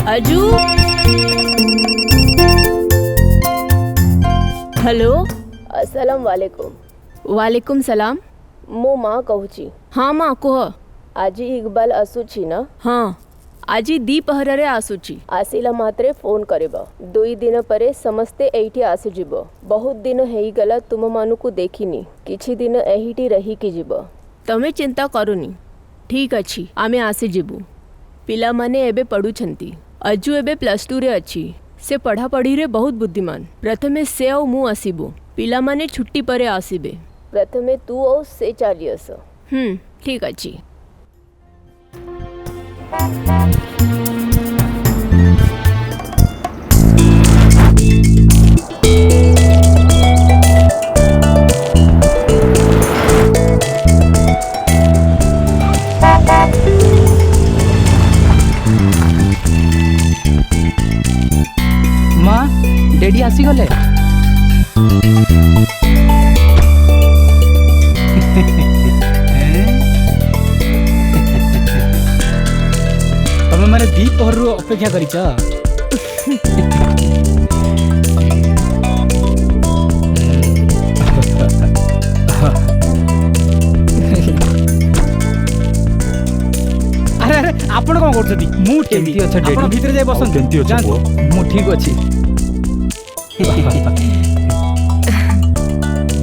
अजू हेलो अस्सलाम वालेकुम। वालेकुम सलाम। मो माँ कहूची। हाँ माँ कह। आजी इकबाल आसुची ना? हाँ आजी दीपहर आसुची। आसिला मात्रे फोन करिबा। 2 दिन परे समस्ते एठी आसीजिबो। बहुत दिन हेई गला तुम मानुकु देखिनी। किछि दिन एहिटी रही कि जिबो। तमे चिंता करूनी। ठीक अछि आमे आसीजिबु। पिला माने एबे पढुछंती। अजू एबे +2 रे अछि। से पढ़ापढ़ी रे बहुत बुद्धिमान। प्रथमे से और मु आसीबु। पिला माने छुट्टी परे आसीबे। प्रथमे तू और से चलियस। ठीक अछि। माँ डैडी आसीगले। तमे माने दीपहर अपेक्षा करिछ। अरे अरे आपण कोन करछथि? मु केमती अच्छा डैडी आपण भीतर जाय बसन। केमती अच्छा पुओ? मु ठीक अछि।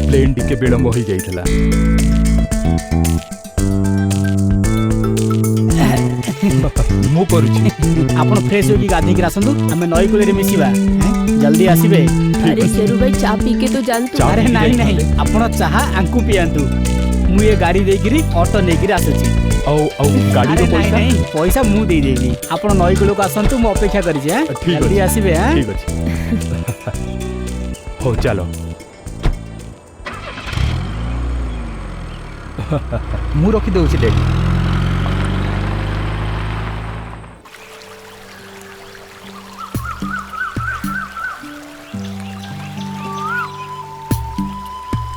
प्लेन टिके विलंब हो जाइथला। मु करूची। आपण फ्रेश होकी गाधी के आसंतु। हमें नई कोले रे मिसिबा। जल्दी आसीबे। अरे शेरू भाई चा पी के तो जानतु। अरे नहीं नहीं आपण चाहा आंकु पियांतु। मु ये गाड़ी देकिरी ऑटो नेकिरी आसुची। औ गाड़ी रो पैसा नहीं पैसा मु दे देबी। आपण नई कोले को आसंतु मु अपेक्षा करि जे। जल्दी आसीबे। हां ठीक अछि। हो चलो। मु रखी दउची डैडी।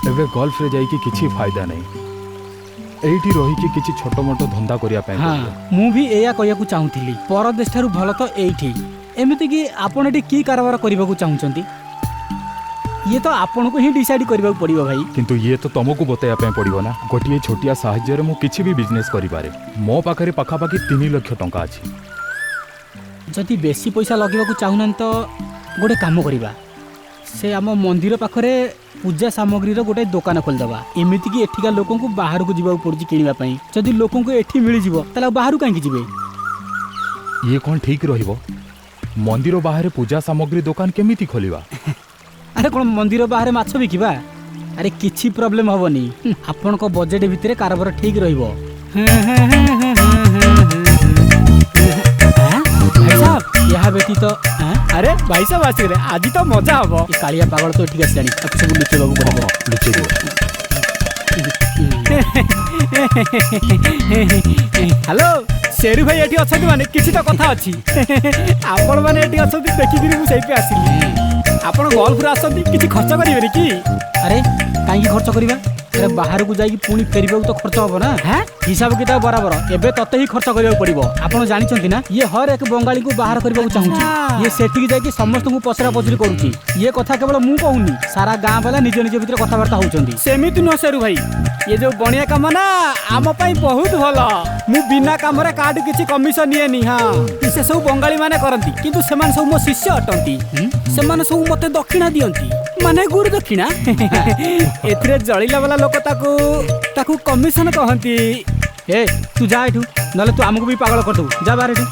एबे गोल्फ रे जाई कि किछि फायदा नहीं। एठी रही कि किछि छोटो मोटो धंदा करिया पे। हां मु भी एया कहिया को चाहुथिली। परदेश थारु भलो तो एठी। एमिति कि आपण एठी की कारोबार करिबा को चाहुचंती? ये तो आपण को ही डिसाइड करबा पड़िबो भाई। किंतु ये तो तुमको बताया पे पड़िबो ना। गोटिए छोटिया साहाय्य रे मु किछि भी बिजनेस करि पारे। मो पाखरे पाखापाखि 3 लाख टंका अछि। जदि बेसी पैसा लगेबा को चाहुनन तो गोटे काम करिबा। से आम मंदिर पाखरे पूजा सामग्री रो गोटे दुकान खोल दबा। एमिति कि एठिका लोकन को बाहर को जीवा पड़जी किनिबा पई। जदि लोकन को एठी मिली जीवो तला बाहर काहे कि जीवे? ये कोन ठीक रहिबो? मंदिर बाहर पूजा सामग्री दुकान केमिति खोलिबा? अरे कोन मंदिर बाहर माछ बिकिबा? अरे किछि प्रॉब्लम हबनी। आपन को बजट भितरे कारोबार ठीक रहिबो। भाई साहब यहा बेटी तो अरे भाई साहब आसी रे आज तो मजा हबो। ई कालिया पागल तो ठीक आसी अब सब लुचे बाबू पड़ो। लुचे दियो। हेलो शेरू भाई एठी अछथि माने किछि तो कथा अछि। आपण माने एठी अछथि देखि दिरि मु सेहि पे आसिली। आपण गोल्फ रे आछथि किछि खर्च करिवे रे की? अरे काहे की खर्च करिबा? अरे बाहर को जाई पुणी फेरबा तो खर्च हबो ना हैं हिसाब किताब बराबर एबे तते ही खर्च करियो पड़िबो आपण जानिछंती ना ये हर एक बंगाली को बाहर करबा चाहूची ये सेठी जाई कि समस्त को पसरा पसरी करूची ये कथा केवल मु कहूनी सारा गां वाला निज निज भीतर कथा बार्ता होचंदी सेमिति न सेरु भाई ये जो बणिया काम ना आम पई बहुत भलो मु बिना काम रे काड किछि कमिशन निए नि हां से सब बंगाली माने करंती किंतु सेमान सब मो शिष्य अटंती सेमान सब मते दक्षिणा दियंती माने गुरु दक्षिणा एथरे जळिला वाला लोक ताकू कमिशन कहंती ए तू जा एठू नले तू हमको भी पागल कर दू जा बाहर एठू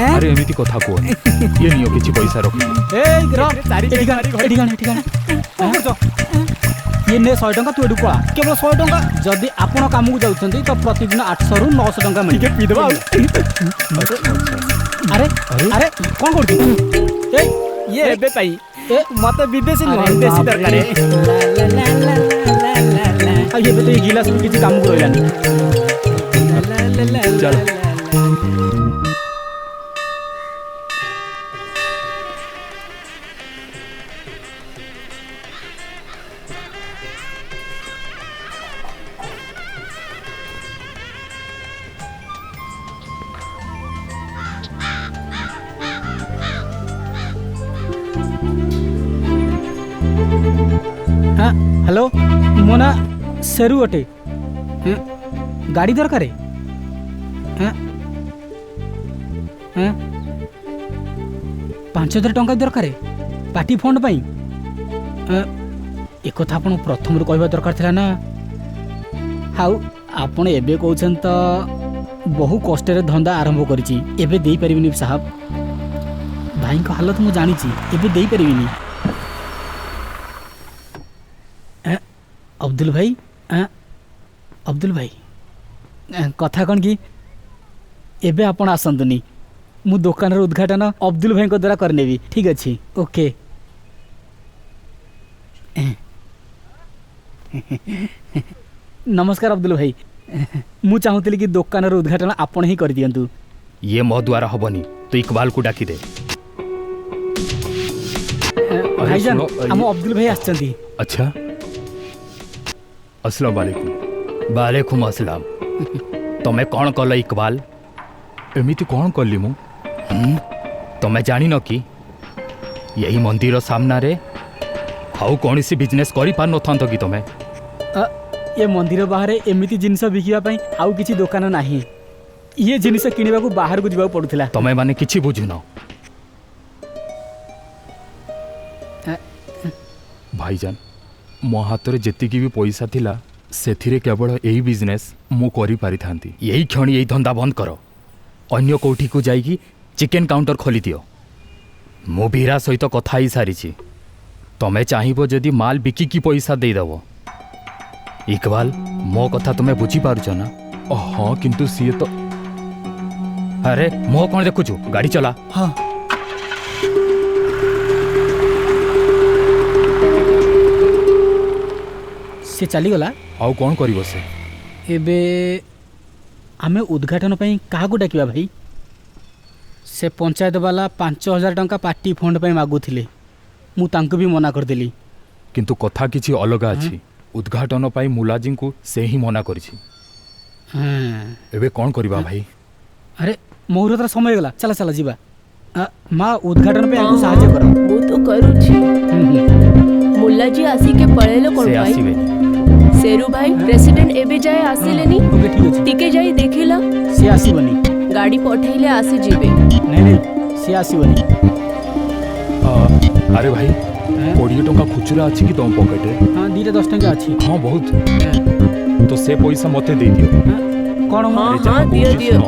अरे एमिति कथा को ये नियो किछि पैसा रखी ए एठी गाना ये ने 100 टंका तू एडू पळा केवल 100 टंका जदी आपण काम को जाउछंती तो प्रतिदिन 800 रु 900 टंका मिल के पी देबा अरे अरे कोन करती ए ये एबे पाई ए मते विदेशी न देशी दरकार आ ये तो ये गिलास में किछि काम को रहलानी चल हाँ हेलो मोना सेरु अटे गाड़ी दरकार हाँ हाँ 5000 टंका दरकार पार्टी फंड पाई एक कथा आपण प्रथम रु कहबा दरकार थिला ना हाउ आपण एबे कहउछन त बहु कष्ट रे धंदा आरंभ करिछि एबे देई परिबिनी साहब भाई को हालत मु जानि छि एबे देई परिबिनी अब्दुल भाई अब्दुल भाई कथा कौन कि एबे आपण आसंतुनी मु दुकान उद्घाटन अब्दुल भाई को द्वारा करनेबी ठीक अच्छी ओके नमस्कार अब्दुल भाई मु चाहूली कि दुकान उद्घाटन आपण ही कर दियंतु ये मो द्वारा हबनी तो इकबाल को डाकी दे भाईजान हम अब्दुल भाई आछंती अच्छा अस्सलाम वालेकुम वालेकुम अस्सलाम तमे कौन कल इकबाल एमिति कौन कली मु तमे जानी न कि यही मंदिर सामना रे आउ कौन सी बिजनेस करि पार न थंत कि तमे ये मंदिर बाहर एमिति जिनिस बिकिबा पई आउ किछि दुकान नाही ये जिनिस किनिबा को बाहर को जिबा पडुथिला तमे माने किछि बुझुन भाईजान मो हाथ रे जेतिकी भी पैसा थिला सेथिरे केवल यही बिजनेस मु करि पारि थांती यही क्षण यही धंदा बंद करो अन्य कोठी को जाइकी चिकेन काउंटर खोली दियो मु बीरा सहित कथा ही सारी छी तमे चाहिबो जदी माल बिकी की पैसा दे दबो इकबाल मो कथा तमे बुझी पारुछ ना हां किंतु सिए तो अरे मो कोन देखुछु गाड़ी चला हां से चली गला आउ कौन करिवो से एबे आमे उद्घाटन पई काहा को डाकिबा भाई से पंचायत वाला 5000 टंका पार्टी फंड पई मागुथिले मु तांको भी मना कर देली किंतु कथा किछि अलगा अछि उद्घाटन पई मुलाजी को से ही मना करिछि एबे कौन करिबा भाई अरे मोर तर समय गला चला चला जीवा मां उद्घाटन पे आको सहायता कर मु तो करूछि मुल्ला जी आसी के पळेलो कोन से भाई आसीबे सेरू भाई प्रेसिडेंट एबे जाए आसिलेनी ओके ठीक अछि टिके जाई देखिला से आसीबनी गाड़ी पठैले आसी जीवे नहीं से आसीबनी अरे भाई 20 टंका खुचरा अछि कि तुम पॉकेट रे हां 10 टंका अछि हां बहुत तो से पैसा मते दे दियो कोन हाँ, अरे जा हाँ, दियो, बुझी दियो। सुनो।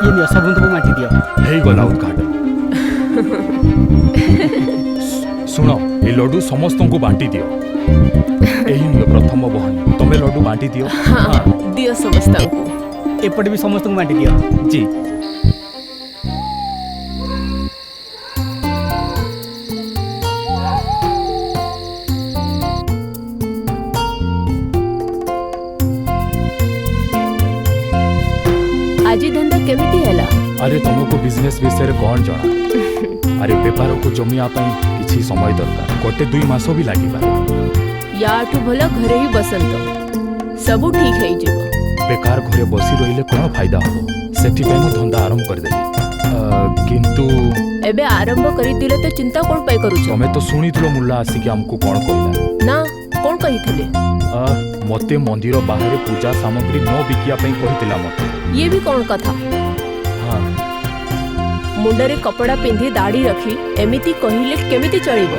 ये नियो सबन तो माटी दियो हेई गला उद्घाटन सुनो ए लड्डू समस्त को बांटी दियो एही नियो प्रथम बहन तमे लड्डू बांटी दियो हाँ दियो समझता हूँ एपटे भी समस्त को माटी दियो जी आज धंधा केमिति हैला अरे तुमको बिजनेस विषय रे कौन जाना अरे बेपार को जमिया किसी समय दरकार गोटे 2 मास भी लगी याठू भला घरे ही बसंत सबू ठीक है जीव। बेकार घरे बसी रहिले कौन फायदा हम से धंदा आरंभ करदेली किंतु एबे आरंभ करितिले तो चिंता कोन पाई करू छ। तमे तो सुनिथिलो मुल्ला आसिक हमको कौन कहला ना कोन कहिथिले मते मंदिर बाहर पूजा सामग्री न बिकिया पई कहितिला मते। ये भी कौन कथा हां मुंडरे कपड़ा पिंधि दाढ़ी रखी एमिति कहिले केमिति चलिबो।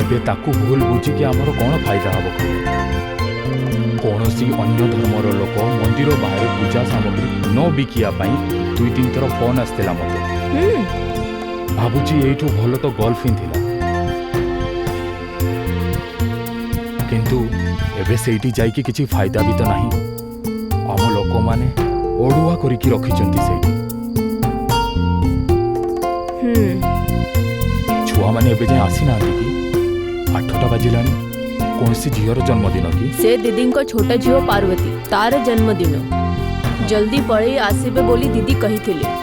एबे ताकू भूल बुझी कि हमर कोन फायदा हबो कौनसी अन्य धर्मर लोक मंदिर बाहर पूजा सामग्री न बिकिया पई 2-3 थर फोन आसला मते भाबुची एठू भल तो गर्लफ्रेंड थिला किंतु एबे सेठी जाई कि किछि फायदा भी तो नहीं। आम लोक माने ओडुआ करी कि रखिचंती सेठी छुआ माने एबे जे आसी ना कि 8टा बाजिलानी कौन सी झीर जन्मदिन की से दीदी को छोटा झील पार्वती तार जन्मदिन जल्दी पड़े आसीबे बोली दीदी कही थिले।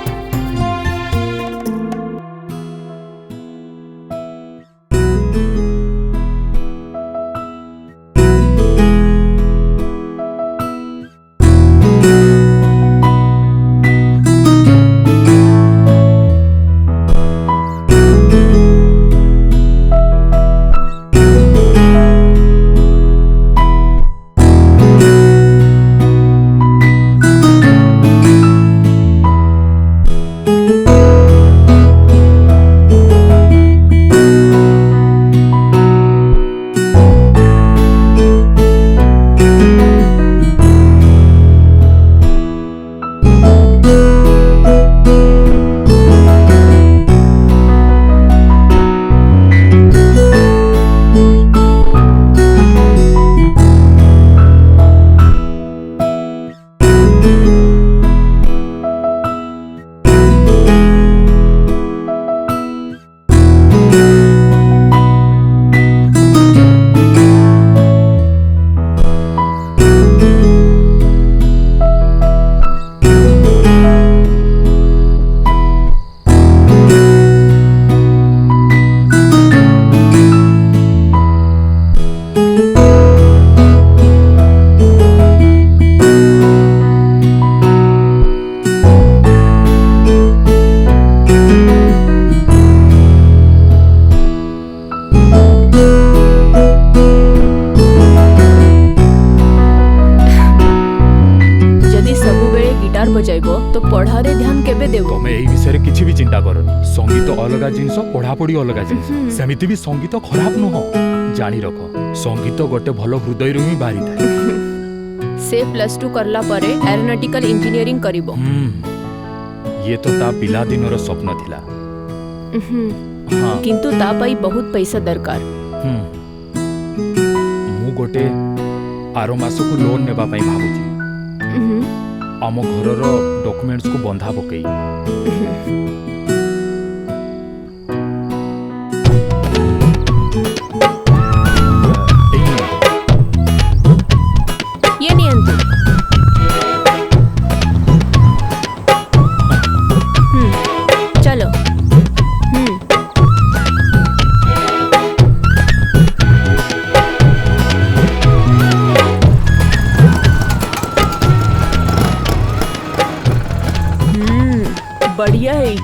तो पढ़ारे ध्यान केबे देबो। तमे एई विषय किछि भी चिंता करनी संगीत अलगा जिंस पढ़ापढ़ी अलगा जिंस सेमिति भी संगीत खराब नुह जानी रख संगीत गोटे भलो हृदय रु ही बारी थाए। से +2 करला परे एरोनॉटिकल इंजीनियरिंग करिबो। ये तो ता पिला दिनर स्वप्न थिला किंतु ता पाई बहुत पैसा दरकार। मु गोटे आरो मासो को लोन नेबा पई भाबुची आम घर डॉक्यूमेंट्स को बंधा पकई ये नियंत्रण चलो बढ़िया है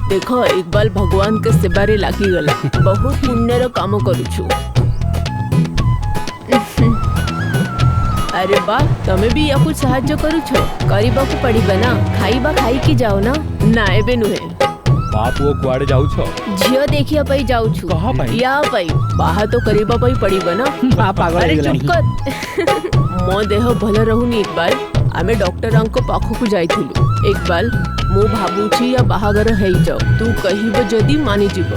देखो इकबाल भगवान के सेबारे लागी गला बहुत पुण्यर काम करूछु। अरे बा तमे भी या कुछ सहाय्य करूछो करिबा को पड़िबा ना खाइबा खाई की जाओ ना एबे नुहे बाप वो कुआड़े जाऊ छो झियो देखिया पई जाऊ छु कहा पई या पई बाहा तो करिबा पई पड़िबा ना बा पागल अरे गेलानी चुप कर मो देह भल रहूनी इकबाल आमे डॉक्टर अंको पाखो को जाइथिलु इकबाल मु भाबुछि या बाहागर हेई जाओ तू कहिबो जदी मानि जिवो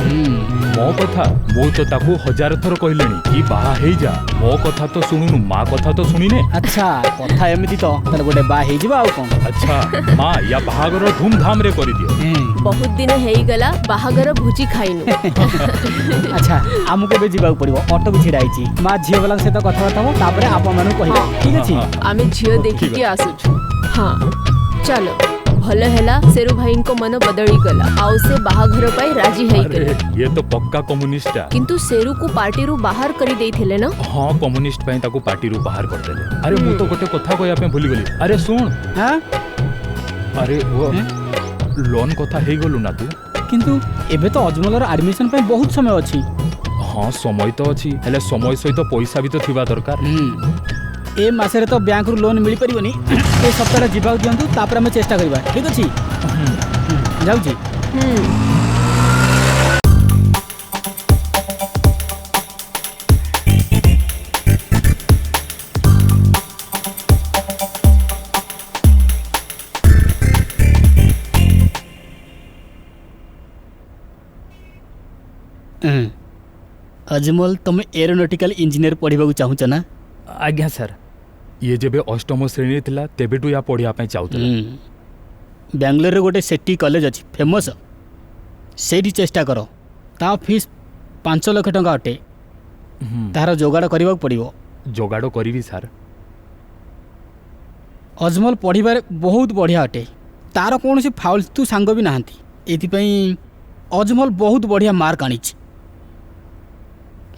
मो कथा मो तो ताकू 1000 थर कहलेनी कि बाहा हेई जा मो कथा तो सुनुनु मां कथा तो सुनिने। अच्छा कथा एमिति तो तले गोटे बा हेई जिबा आ कोन अच्छा मां या बाहागर धूमधाम रे करि दियो बहुत दिन हेई गला बाहागर भुजी खाइनु। अच्छा आमु केबे जिबा पड़िबो ऑटो भी छिड़ाइची मां झियो वाला से तो कथा बताबो तापरे आपन मानु कहिबो ठीक अछि आमे झियो देखि के आसुछु। हां चलो भल हैला सेरू भाई को मन बदली गला आउ से बाहाघर पाई राजी है अरे ये तो पक्का कम्युनिस्ट है। किंतु सेरू को पार्टी रु बाहर करी देइथिले ना। हाँ कम्युनिस्ट पाई ताको पार्टी रु बाहर कर देले। अरे मु तो गोटे कथा कहया पे भूली गली। अरे सुन हाँ अरे वो लोन कथा हे गलु ना तू। किंतु एबे तो अजमलर एडमिशन पे बहुत समय अछि। हाँ समय तो अछि हेले समय सहित पैसा भी तो थिबा दरकार। ए मासरे तो बैंक रु लोन मिल परिबनी। ए सप्ताह जिबाउ दियंतु तापर हम चेष्टा करबा ठीक अछि। जाउ छी। अजमल तुम एरोनॉटिकल इंजीनियर पढ़ा चाहूच ना। आज्ञा सर ये जेबे अष्टम श्रेणी थिला तेबेटू या पढ़िया पे चाहूतला। बेंगलोर रे गोटे सेठी कॉलेज अछि फेमस सेठी चेष्टा करो। ता फीस 5 लाख टंका अटे। तार जोगाड़ करबा पड़िबो। जोगाड़ करिवि सर। अजमल पढ़िबार बहुत बढ़िया अटे। तार कौन फालतू सांग भी नहांती एथिपई अजमल बहुत बढ़िया मार्क आनी।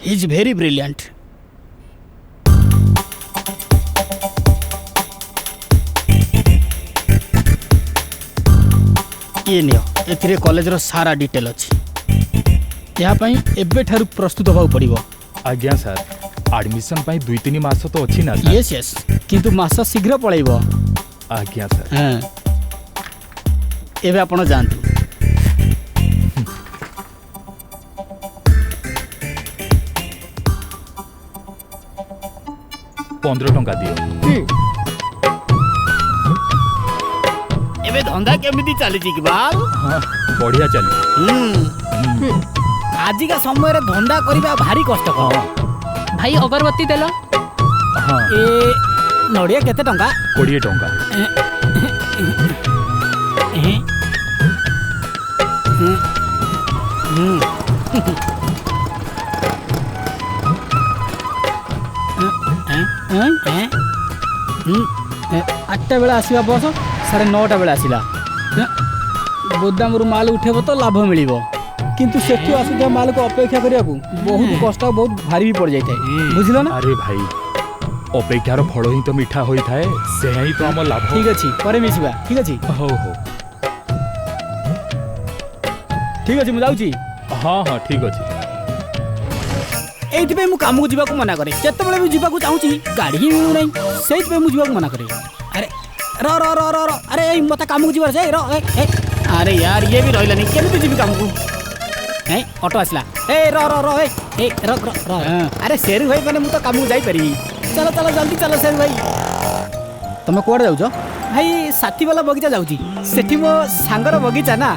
He is very brilliant. ये नियो एथिरे कॉलेजर सारा डिटेल अच्छी यहाँ एबे ठारू प्रस्तुत होगा पड़ो। आज्ञा सर एडमिशन पाई 2-3 मास तो अच्छी ना। यस यस किंतु मास शीघ्र पड़ेब। आज्ञा सर। हाँ एबे आपण जानतु। पंद्रह टंका दियो। एबे धंधा केमिति चली कि बाल। हाँ बढ़िया चली। आज का समय रे धंधा करबा भारी कष्ट। भाई अगरबत्ती देला। हाँ ए नड़िया केते टंका। 20 टंका। आठटा बेला आसवा बस 9:30 बेला आसला गोदाम रु माल उठेब तो लाभ मिल किंतु सेठी आसुवा माल को अपेक्षा करिया बहुत कष्ट बहुत भारी भी पड़ जाए बुझल ना। अरे भाई अपेक्षार फल ही तो मीठा होई थाए से ही तो हम लाभ। ठीक अछि परे मिसिबा। ठीक अछि हो ठीक अछि मु जाउची। हाँ हाँ ठीक अछि। एइथिबे मु काम को जीवा को मना करे जत्ते बेले भी जीवा को चाहूची गाड़ी ही मिलु नै सेइत पे मु जीवा को मना करे। अरे रो रो रो रो रो अरे ए मते काम को जीवा से रो ए अरे यार ये भी रहला नहीं केमिति जीवी काम को। ए ऑटो आसला ए रो रो रो ए रो रो रो। अरे शेरू भाई माने मु तो काम को जाई परिबी। चलो चलो जल्दी चलो शेरू भाई। तमे कोड जाउछो भाई साथी वाला बगीचा जाउची सेठी मो सांगर बगीचा ना।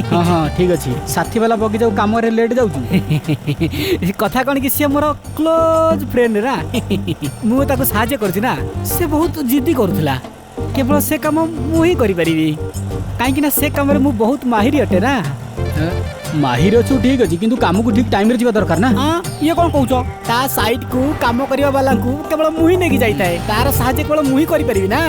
हां हां ठीक अछि साथी वाला बगीचा काम रे लेट जाउची कथा कोन कि से मोर क्लोज फ्रेंड रा मु ताको सहाय्य करछि ना से बहुत जिद्दी करथला केवल से काम मु ही करि परिबी काहे कि ना से काम रे मु बहुत माहिर अटे ना। माहिर अछु ठीक अछि किंतु काम को ठीक टाइम रे जीवा दरकार ना। हां ये कोन कहउछो ता साइड को काम करिवा वाला को केवल मु ही नेकी जाइताय तार सहाय्य केवल मु ही करि परिबी ना।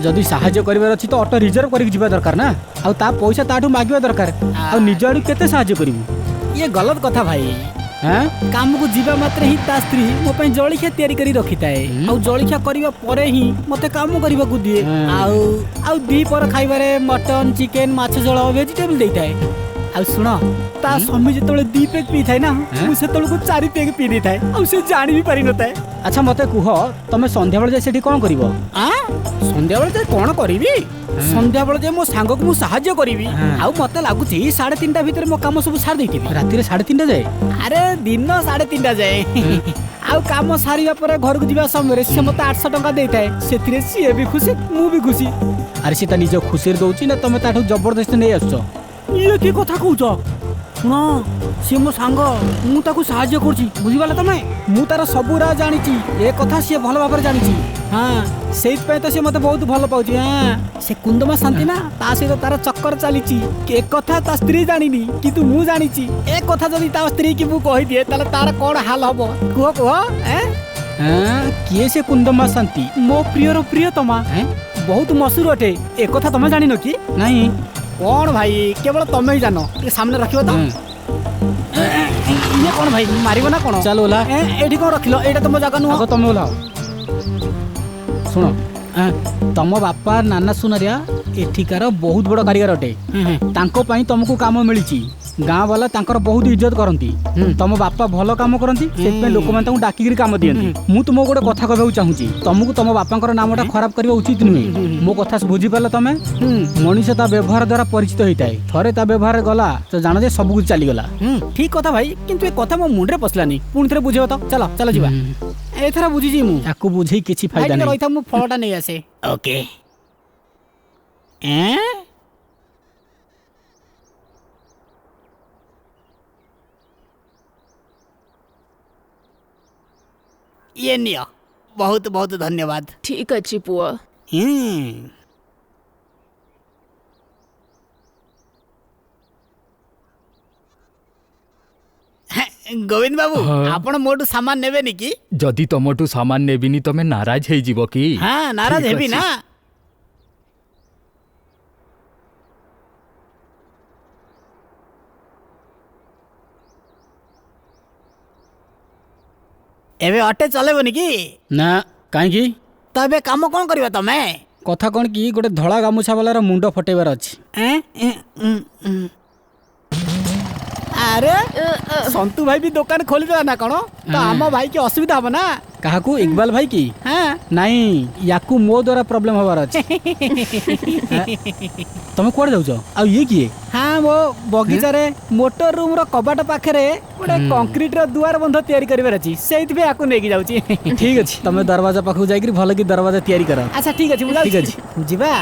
जदी सहाय्य करिवार अछि तो ऑटो रिजर्व करि जीवा दरकार ना आ ता पैसा ताठू मागिवा दरकार आ निज आडू केते सहाय्य करिवु ये गलत कथा भाई। हां काम को जीवा मात्र ही ता स्त्री मो पई जळिखा तयारी करी रखिताय आ जळिखा करिवा परे ही मते काम करिवा को दिए आ दी पर खाइबारे मटन चिकन माछ झोल वेजिटेबल देइताय। आ सुन ता स्वामी जेतले 2 पैक पी थाय ना मु सेतले को 4 पैक पी दी थाय आ से जानि भी पारि नताय। अच्छा मते कुह तमे संध्या बेले जाय सेठी कोन करिवो। आ संध्या बेले जाय कोन करिवि संध्या बेले जाय मो सांग को मु सहाय्य करिवि आ मते लागुची 3:30 भीतर मो काम सब सार देइथिबि राती रे 3:30 जाय। अरे दिन 3:30 जाय आ काम सारिबा परे घर को जीवा समय रे से मते 800 टंका देइथाय सेथिरे सिए भी खुशी मु भी खुशी। अरे से ता निज खुशी रे दोची ना तमे ताठो जबरदस्ती नै आछो ये की कथा कहउछ सुनो सी मो सांग मु ताकू सहाय्य करछि बुझिबाला तमे मु तार सबु रा जानिछि ए कथा सी भलो भाबर जानिछि। हां सेइत पे तो से मते बहुत भलो पाउछि। हां से कुंदमा शांति ना ता से तो तार चक्कर चलिछि के कथा ता स्त्री जानिनी किंतु मु जानिछि ए कथा जदी ता स्त्री की मु कहि दिए ताले तार कोन हाल हबो कुह कुह। हां किए से कुंदमा शांति मो प्रियर प्रियतमा बहुत मशहूर अटे एक कथा तुम जान कि नहीं कौन भाई केवल तमें ही जान टे सामने रखियो तो ये कौन भाई मारिबो ना कौन चल ओला एठी कौन रखिलो एटा तुम जागा नुह आगो तुम ओला शुण तम बापा नाना सुनरिया एठिकार बहुत बड़ कारीगर अटे तांको पाई तुमको काम मिली गाँ वाला तांकर बहुत इज्जत करती तुम बापा भल काम करती से लोक मैंने डाकिक काम दियंती मु तुमको गोटे कथा कहूँ चाहूँगी तुमको तुम बापा नामटा खराब करवा उचित नुहे मो कथा बुझीपार तुम मनीष ता व्यवहार द्वारा परिचित होता है थरे ता व्यवहार गला तो जान जे सब कुछ चलीगला ठीक कथा भाई किंतु ए कथा मो मुंडरे पसलानी पुणी थे बुझेब तो चलो चलो जीवा एथरा बुझीजी मु याकू बुझे किसी फायदा नहीं रही मु फलटा नहीं आसे ओके ये नियो बहुत बहुत धन्यवाद ठीक अच्छी पुआ गोविंद बाबू हाँ। आपण मोटू सामान नेबे नी कि जदि तमठू सामान नेबिनी तमे नाराज हो जीव कि हाँ नाराज ठीक हेबी अछि। ना एबे अटे चलेबनी कि ना कहीं तो एबे काम कौन करबा तमे कथा कौन कि गोटे धड़ा गामुछा वाला मुंड फटेबार अच्छी अरे संतु भाई भी दुकान खोली देला ना कौन तो आम भाई की असुविधा हम ना काहाकू इकबाल भाई की हाँ नहीं याकू मो द्वारा प्रॉब्लम हबार अछि तुम कुआड़ जाउछ आ ये किए हाँ वो बगीचा रे मोटर रूम रो कबाट पाखरे गोटे कंक्रीट रो दुआर बंध तैयारी करिवार अछि सेइथ बे आकु नेकी जाउची ठीक अछि तुम दरवाजा पाखु जाई भल की दरवाजा तैयारी कर अच्छा ठीक अछि बुझा ठीक अछि जीवा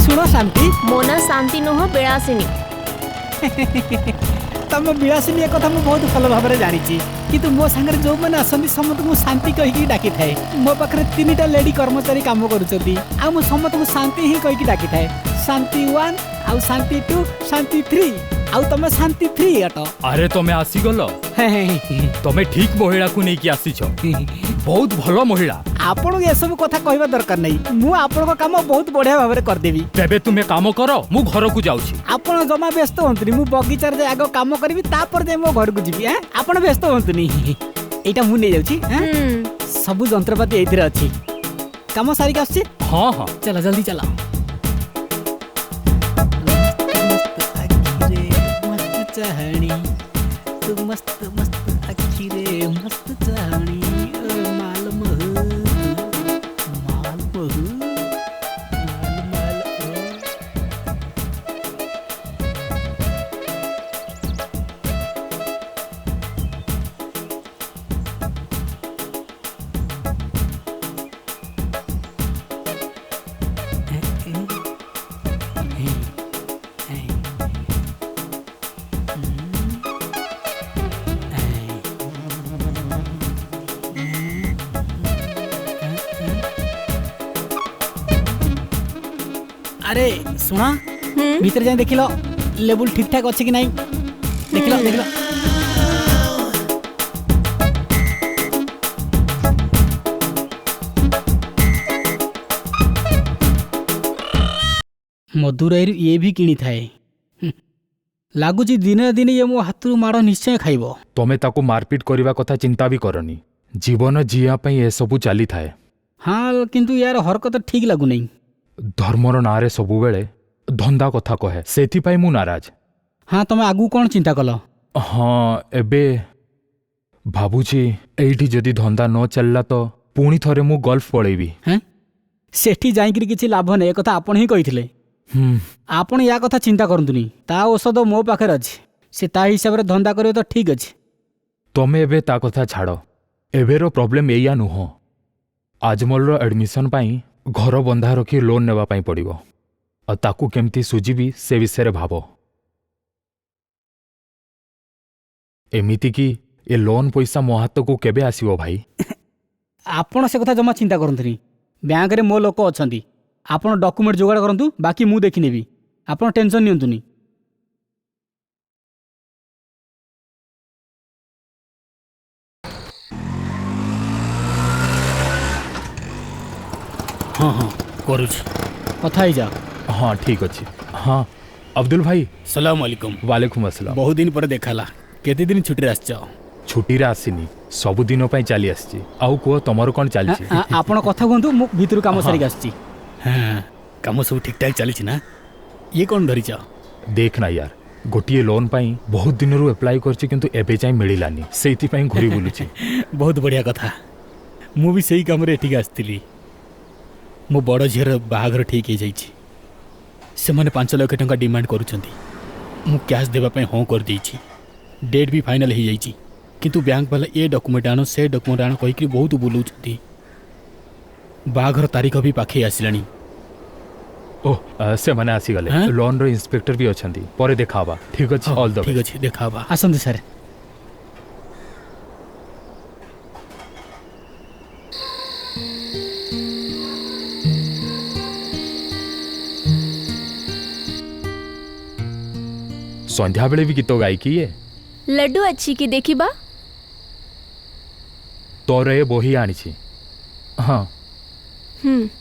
सुनो शांति मोना शांति नुह बेळासिनी तम विलासिनी एक कथा मु बहुत भल भाव में जानी किंतु मो सांगे जो मैंने आसती समस्त को शांति कहीकि डाकी थाए मो पाखे 3टा लेडी कर्मचारी काम करुँच आ मु समस्त को शांति ही कहीकि डाकी थाए शांति 1 आउ शांति 2 शांति 3 आउ तमे शांति 3 अट अरे तमे आसीगल तमे ठीक महिला को नहीं कि आसीछ बहुत भलो महिला आपण ये सब कथा कहबा दरकार नहीं मु आपण काम बहुत बढ़िया भाव में कर देबी तेबे तुमे काम करो मु घर को जाउछि आपण जमा व्यस्त होंतनी मु बगीचा रे आगो काम करबी तापर जे मो घर को जीबी हैं आपण व्यस्त होंतनी एटा मु नै जाउछि हैं सब जंत्रपाती एथिरे अछि काम सारी के आछि हाँ हाँ चला जल्दी चला मस्त चाहणी तू मस्त मस्त आखी रे मस्त चाहणी माल महू माल महू माल माल अरे सुना भीतर जाए देख लो लेवल ठीक ठाक अच्छे कि नहीं देख लो देख लो मदुराई ये भी किणी थाए लगुच दिने दिने ये मो हाथ माड़ निश्चय खाइब तमे ताको मारपीट करबा कथा चिंता भी करनी जीवन जीवा पई ए सबु चली थाए हाँ किंतु यार हरकत ठीक लगु नहीं धर्मर नारे सबु बेले धंदा कथा कहे सेथि पई मु नाराज हाँ तुम आगु कौन चिंता कल हाँ एबे भाबुची एठी जदि धंदा न चलला तो पुणी थरे मु गल्फ पळेबी हैं सेठी जाइकरी किछि लाभ नहीं कथा आपण ही कहिथिले आपण या कथा चिंता करंतुनी ता औषध मो पाखरे अछि से ता हिसाब रे धंदा करियो तो ठीक अछि तमे एबे ता कथा छाड़ एबेरो प्रॉब्लम एया नुह आजमल रो एडमिशन पाई घर बंधा रखी लोन नेबा पाई पड़िबो आ ताकू केमती सुझीबी से विषय रे भाबो एमिति कि ए लोन पैसा मो हाथ को केबे आसीबो भाई आपण से कथा जमा चिंता करंतुनी बैंक रे मो लोक अछंती आपण डॉक्यूमेंट जोगाड़ करंतु बाकी मु देखि नेबी आपण टेंशन नियंतुनी हाँ हाँ କରୁଛି କଥା ହେଇଯାଅ। हाँ ठीक अच्छे। हाँ अब्दुल भाई सलाम वालेकुम। वालेकुम अस्सलाम। बहुत दिन पर देखाला केते दिन छुट्टी आसଛ? छुट्टी आसीनी सबुदिन चली आसी आउ कह तुमर कौन चली ଆପଣ କଥା କୁହନ୍ତୁ ମୁଁ ଭିତରୁ କାମ ସାରିକି ଆସିଛି। ହଁ କାମ ସବୁ ଠିକ୍ ଠାକ୍ ଚାଲିଛି ନା? ଇଏ କ'ଣ ଧରିଛ? देख ना यार गोटे लोन पाई बहुत दिन रू एप्लाई करछि किंतु एबे जाय मिलिलानी सेति पाई घुरी बुलुछि। बहुत बढ़िया कथा। ମୁଁ ବି ସେଇ କାମରେ ଏଠିକି ଆସିଥିଲି। ମୋ ବଡ଼ ଝିଅର ବାହାଘର ଠିକ୍ ହେଇଯାଇଛି। ସେମାନେ 5 ଲକ୍ଷ ଟଙ୍କା ଡିମାଣ୍ଡ କରୁଛନ୍ତି। ମୁଁ କ୍ୟାସ୍ ଦେବା ପାଇଁ ହଁ କରିଦେଇଛି। ଡେଟ୍ ବି ଫାଇନାଲ୍ ହେଇଯାଇଛି। କିନ୍ତୁ ବ୍ୟାଙ୍କ ବାଲା ଏ ଡକୁମେଣ୍ଟ ଆଣ ସେ ଡକୁମେଣ୍ଟ ଆଣ କହିକି ବହୁତ ବୁଲଉଛନ୍ତି। ବାହାଘର ତାରିଖ ବି ପାଖେଇ ଆସିଲାଣି। ओह से माने आसी गले हाँ? लोन रो इंस्पेक्टर भी अछंती परे देखाबा। ठीक अछि ऑल द ଠିକ୍ ଅଛି ଦେଖାବା। ଆସନ୍ତୁ ସାର୍। संध्या बेले भी गीत गाई की ये लड्डू अच्छी की देखिबा। तोर ए बही आनिछि। हाँ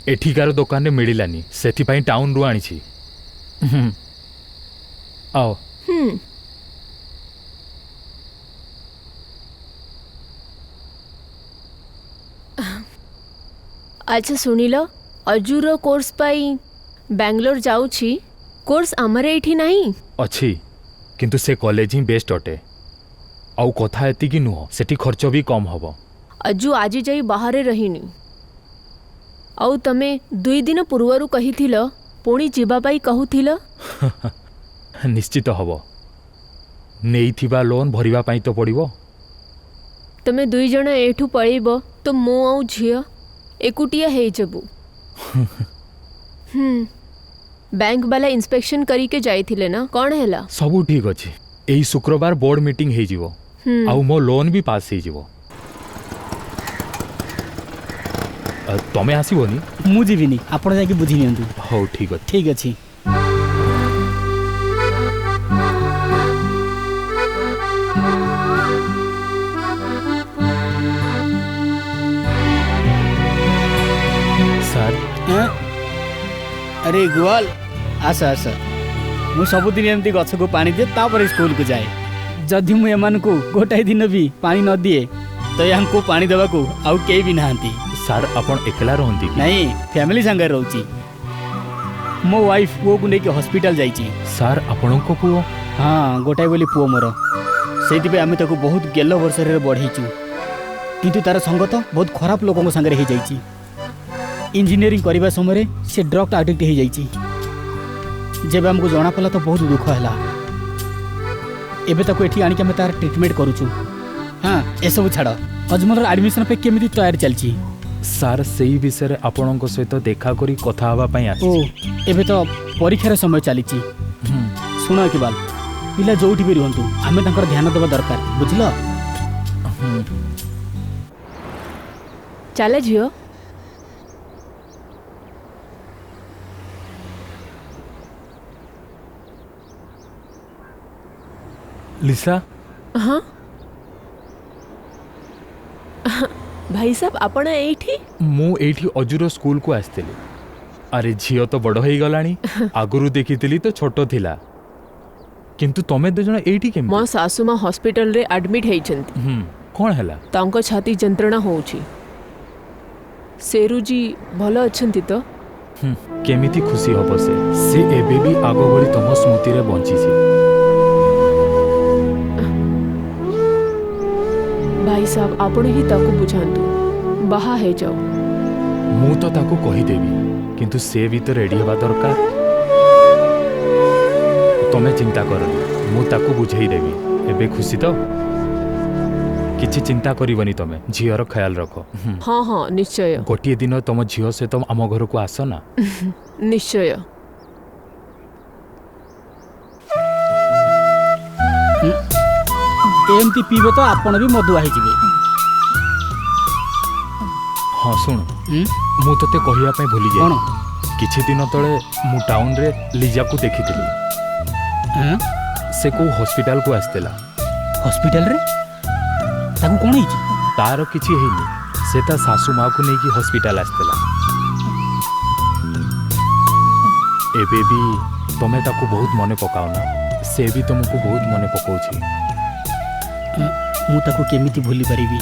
एठिकार दुकान रे मिलिलानी सेति पाई टाउन रू आनिछि। आओ अच्छा सुनिल अजूर कोर्स पाई बैंगलोर जाऊछि। कोर्स आमर एठी नहीं। अच्छी किंतु से कॉलेज ही बेस्ट अटे। आउ कथा एति कि नुह सेठी खर्च भी कम हबो। अजू आज जाई बाहर रहीनी। आउ तमे 2 दिन पूर्वरु कहिथिल पुणी जीवा पाई कहूथिल। निश्चित हबो नेइथिबा लोन भरिबा पाई तो पड़िबो। तमे 2 जण एठू पळेइबो तो मो आउ झियो एकुटिया हेइ जबु। बैंक वाला इंस्पेक्शन करी के जाइथिले ना कौन हैला? सबू ठीक अछि। एही शुक्रवार बोर्ड मीटिंग हेइ जिवो आउ मो लोन भी पास हेइ जिवो। तमे आसीबोनी? ମୁଁ ଯିବିନି ଆପଣ ଯାଇକି ବୁଝି ନିଅନ୍ତୁ। ହଉ ଠିକ୍ ଅଛି। ଠିକ୍ ଅଛି। ସାର୍ अरे गुआल आस आस ମୁଁ ସବୁଦିନ ଏମିତି ଗଛକୁ ପାଣି ଦିଏ ତାପରେ ସ୍କୁଲକୁ ଯାଏ। ଯଦି ମୁଁ ଏମାନଙ୍କୁ ଗୋଟାଏ ଦିନ ବି ପାଣି ନ ଦିଏ ତ ୟାଙ୍କୁ ପାଣି ଦେବାକୁ ଆଉ କେହି ବି ନାହାନ୍ତି। ସାର୍ ଆପଣ ଏକଲା ରହନ୍ତି କି? ନାଇଁ ଫ୍ୟାମିଲି ସାଙ୍ଗରେ ରହୁଛି। ମୋ ୱାଇଫ୍ ପୁଅକୁ ନେଇକି ହସ୍ପିଟାଲ ଯାଇଛି। ସାର୍ ଆପଣଙ୍କ ପୁଅ? ହଁ ଗୋଟାଏ ବୋଲି ପୁଅ ମୋର। ସେଇଥିପାଇଁ ଆମେ ତାକୁ ବହୁତ ଗେଲ ବର୍ଷରେ ବଢ଼େଇଛୁ। କିନ୍ତୁ ତାର ସଙ୍ଗତ ବହୁତ ଖରାପ ଲୋକଙ୍କ ସାଙ୍ଗରେ ହେଇଯାଇଛି। इंजीनियरिंग करने समय से ड्रग आडिक्ट हो जाइए। जब आमको जना पड़ा तो बहुत दुख है। एबे ताको एठी आनिक आमे तार ट्रीटमेंट करूछु। हाँ ए सब छाड़ अजमल एडमिशन पे केमिति तैयारी चलची? सार सेही विषय रे आपनक सहित देखा करी कथा हवा पई आछि। ओ एबे तो परीक्षार समय चलीची। सुन इकबाल पिला जोठी भी रुहंतु आमे तांकर ध्यान देबा दरकार बुझलो। चले झियो। लिसा हाँ भाई साहब आपण एठी? मु एठी अजुरो स्कूल को आस्तेली। अरे झियो तो बड़ होई गलानी आगुरु देखितिली तो छोटो थिला किंतु तमे दो जण एठी केम? मो सासु मा हॉस्पिटल रे एडमिट हेइछंती। कोन हला? तांको छाती जंत्रणा होउची। सेरुजी भलो अछंती तो? केमिति खुशी हबो से एबे भी आगो भली तम स्मृति रे बंची छी। भाई साहब आपण ही ताको बुझांतु बाहा है जाओ। मु तो ताको कहि देबी किंतु से भी तो रेडी हवा दरकार। तमे चिंता करनी मु ताको बुझाई देबी। एबे खुशी तो? किछि चिंता करिवनी तमे झियर ख्याल रखो। हाँ हाँ निश्चय। गोटे दिन तुम झियो से तुम आम घर को आस ना। निश्चय। एमती पीबे तो आपण भी मधुआ हो जिवे। हाँ सुन मु तते कहिया पे भूली जाई। किछि दिन तळे मु टाउन रे लिजा को देखिथिली। से को हॉस्पिटल को आस्तेला। हॉस्पिटल रे ताको कोन हिची? तार किछि हेनी से ता सासू माँ को लेकिन हॉस्पिटल आस्तेला। एबे भी तमे ताको बहुत मने पकाओ ना से भी तुमको बहुत मने पकाउछि ମୁଁ ତାକୁ କେମିତି ଭୁଲି ପାରିବି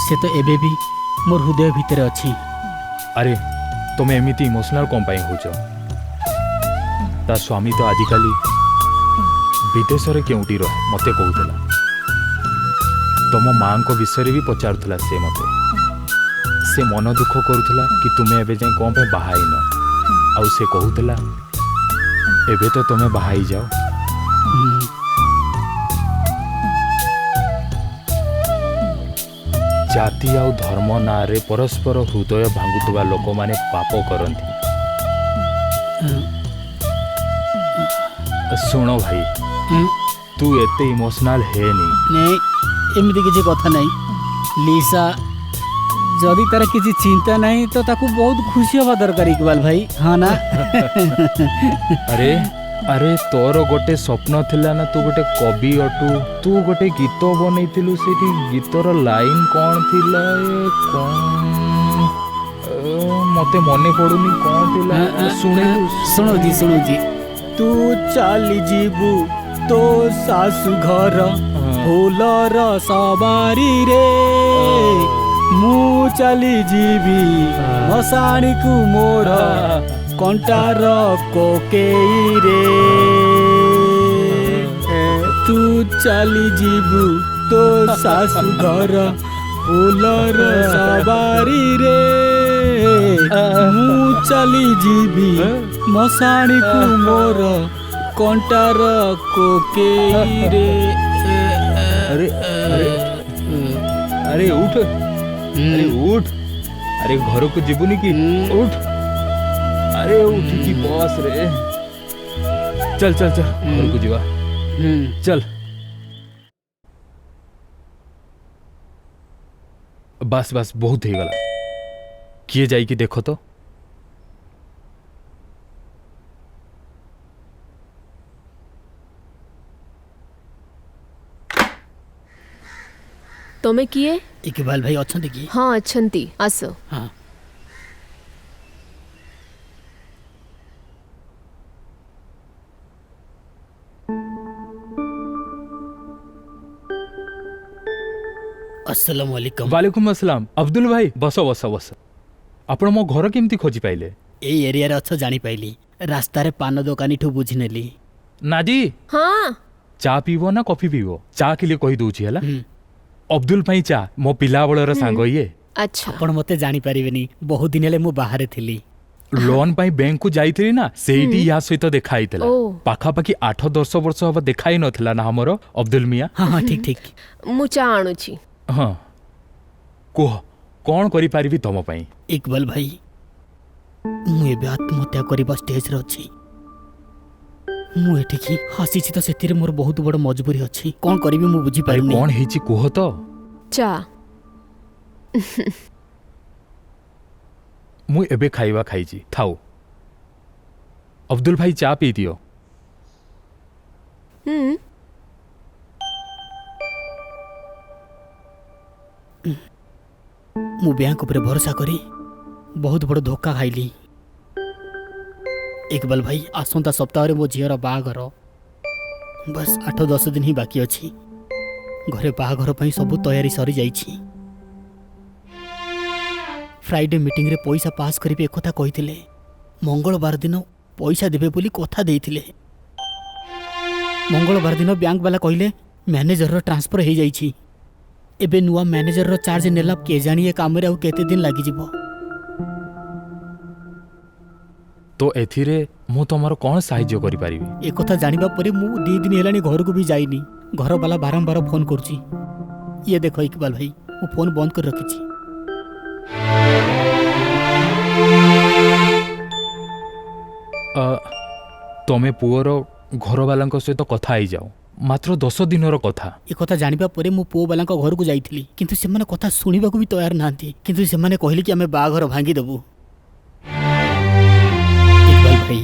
ସେ ତ ଏବେ ବି ମୋର ହୃଦୟ ଭିତରେ ଅଛି। अरे तुम एमिति इमोशनल कौन पाई होच ता स्वामी तो आजिकाली विदेश रे केउटी रह मते कहूला तुम माँ को विषय भी पचारुला से मते से मन दुख करुला कि तुम्हें एबे जाए कौन पे बाहाई न आउ से कहूला एबे तो तुम्हें बाहाई जाओ। जाति आउ धर्म नारे परस्पर हृदय भांगुवा लोक माने पाप करती। सुन भाई तू एते इमोशनल है नी ନାଇଁ ଏମିତି କିଛି କଥା ନାହିଁ ଲିସା ଯଦି ତାର କିଛି ଚିନ୍ତା ନାହିଁ ତ ତାକୁ ବହୁତ ଖୁସି ହେବା ଦରକାର ଇକବାଲ ଭାଇ ହଁ ନା। अरे अरे तोर गोटे स्वप्न थिला ना तू गोटे कवि अटू तू गोटे गीत बनैथिलु सेठी गीतर लाइन कौन थिला ए कौन मते मने पडुनी कौन थिला ଶୁଣୁଛି ତୁ ଚାଲି ଯିବୁ ତୋ ଶାଶୁ ଘର ଫୁଲର ସବାରିରେ ମୁଁ ଚାଲି ଯିବି ମଶାଣିକୁ ମୋର କଣ୍ଟାର କୋକେଇରେ ତୁ ଚାଲି ଯିବୁ ତୋ ଶାଶୁ ଘର ଫୁଲର ସବାରିରେ ମୁଁ ଚାଲି ଯିବି ମଶାଣିକୁ ମୋର କଣ୍ଟାର କୋକେଇରେ। अरे अरे अरे उठ अरे उठ अरे घर को जीवनी की उठ अरे उठ की बॉस रे चल चल चल घर को जीवा चल बस बस बहुत ही गला किए जाई कि देखो तो ତମେ କିଏ? ଇକବାଲ ଭାଇ ଅଛନ୍ତି କି? ହଁ ଅଛନ୍ତି ଆସ। ହଁ अस्सलाम वालेकुम। वालेकुम अस्सलाम अब्दुल भाई बस बस बस आपण मो घर केमती खोजी पाइले? ଏଇ ଏରିଆରେ ଅଛ ଜାଣିପାଇଲି ରାସ୍ତାରେ ପାନ ଦୋକାନୀଠୁ ବୁଝିନେଲି। नाजी ହଁ चा पीबो ना कॉफी पीबो चा के लिए कही दूची हला अब्दुल भाई चा मो पिला बळर सांग ये ଆଚ୍ଛା ଆପଣ ମତେ ଜାଣିପାରିବେନି ବହୁତ ଦିନ ହେଲେ ମୁଁ ବାହାରେ ଥିଲି। लोन पाई बैंक को जाइथिली ना सेठी या सहित देखा आइतला ओ। पाखा पाखी 8-10 वर्ष हबा देखाई नथिला ना हमरो अब्दुल मिया। ହଁ ହଁ ଠିକ ଠିକ। ମୁଁ ଚା ଆଣୁଛି। हाँ कुह कौन करी पारिबी तम पाई? ଇକବାଲ ଭାଇ ମୁଁ ଏବେ ଆତ୍ମହତ୍ୟା କରିବା ଷ୍ଟେଜରେ ଅଛି। ମୁଁ ଏଠିକି ଆସିଛି ତ ସେଥିରେ ମୋର ବହୁତ ବଡ଼ ମଜବୁରି ଅଛି। କ'ଣ କରିବି ମୁଁ अरे ବୁଝିପାରୁନି। कौन हेची कुह तो ଚା मु एबे खाइबा खाइची थाउ अब्दुल भाई चा पी दियो। ହୁଁ ମୁଁ ବ୍ୟାଙ୍କ ଉପରେ ଭରସା କରି ବହୁତ ବଡ଼ ଧୋକା ଖାଇଲି। ଇକବାଲ ଭାଇ ଆସନ୍ତା ସପ୍ତାହରେ ମୋ ଝିଅର ବାହାଘର ବାସ୍ 8-10 ଦିନ ହିଁ ବାକି ଅଛି। ଘରେ ବାହାଘର ପାଇଁ ସବୁ ତୟାରୀ ସରିଯାଇଛି। ଫ୍ରାଇଡେ ମିଟିଂରେ ପଇସା ପାସ୍ କରିବେ ଏକଥା କହିଥିଲେ। ମଙ୍ଗଳବାର ଦିନ ପଇସା ଦେବେ ବୋଲି କଥା ଦେଇଥିଲେ। ମଙ୍ଗଳବାର ଦିନ ବ୍ୟାଙ୍କ ବାଲା କହିଲେ ମ୍ୟାନେଜରର ଟ୍ରାନ୍ସଫର ହେଇଯାଇଛି। ଏବେ ନୂଆ ମ୍ୟାନେଜରର ଚାର୍ଜ ନେଲା କେଜାଣି ଏ କାମରେ ଆଉ କେତେ ଦିନ ଲାଗିଯିବ। तो एथिरे मु तमर कौन साहाय्य करि पारिबी? एकथा जानिबा परे मु 2 दिन हेलानी घरକୁ भी जाइनी। घर वाला बारंबार फोन करछि। ये देखो इकबाल भाई मु फोन बंद कर रखिछि। तमे पुअर घर वाला सहित कथा आई जाओ मात्र 10 दिनर कथा। एकथा जानिबा परे मु पुओ वाला घरକୁ जाइथिली किंतु सेमाने कथा सुनिबाकू भी तैयार नांती। किंतु सेमाने कहले कि हमें बाघर भांगी देबू। इकबाल भाई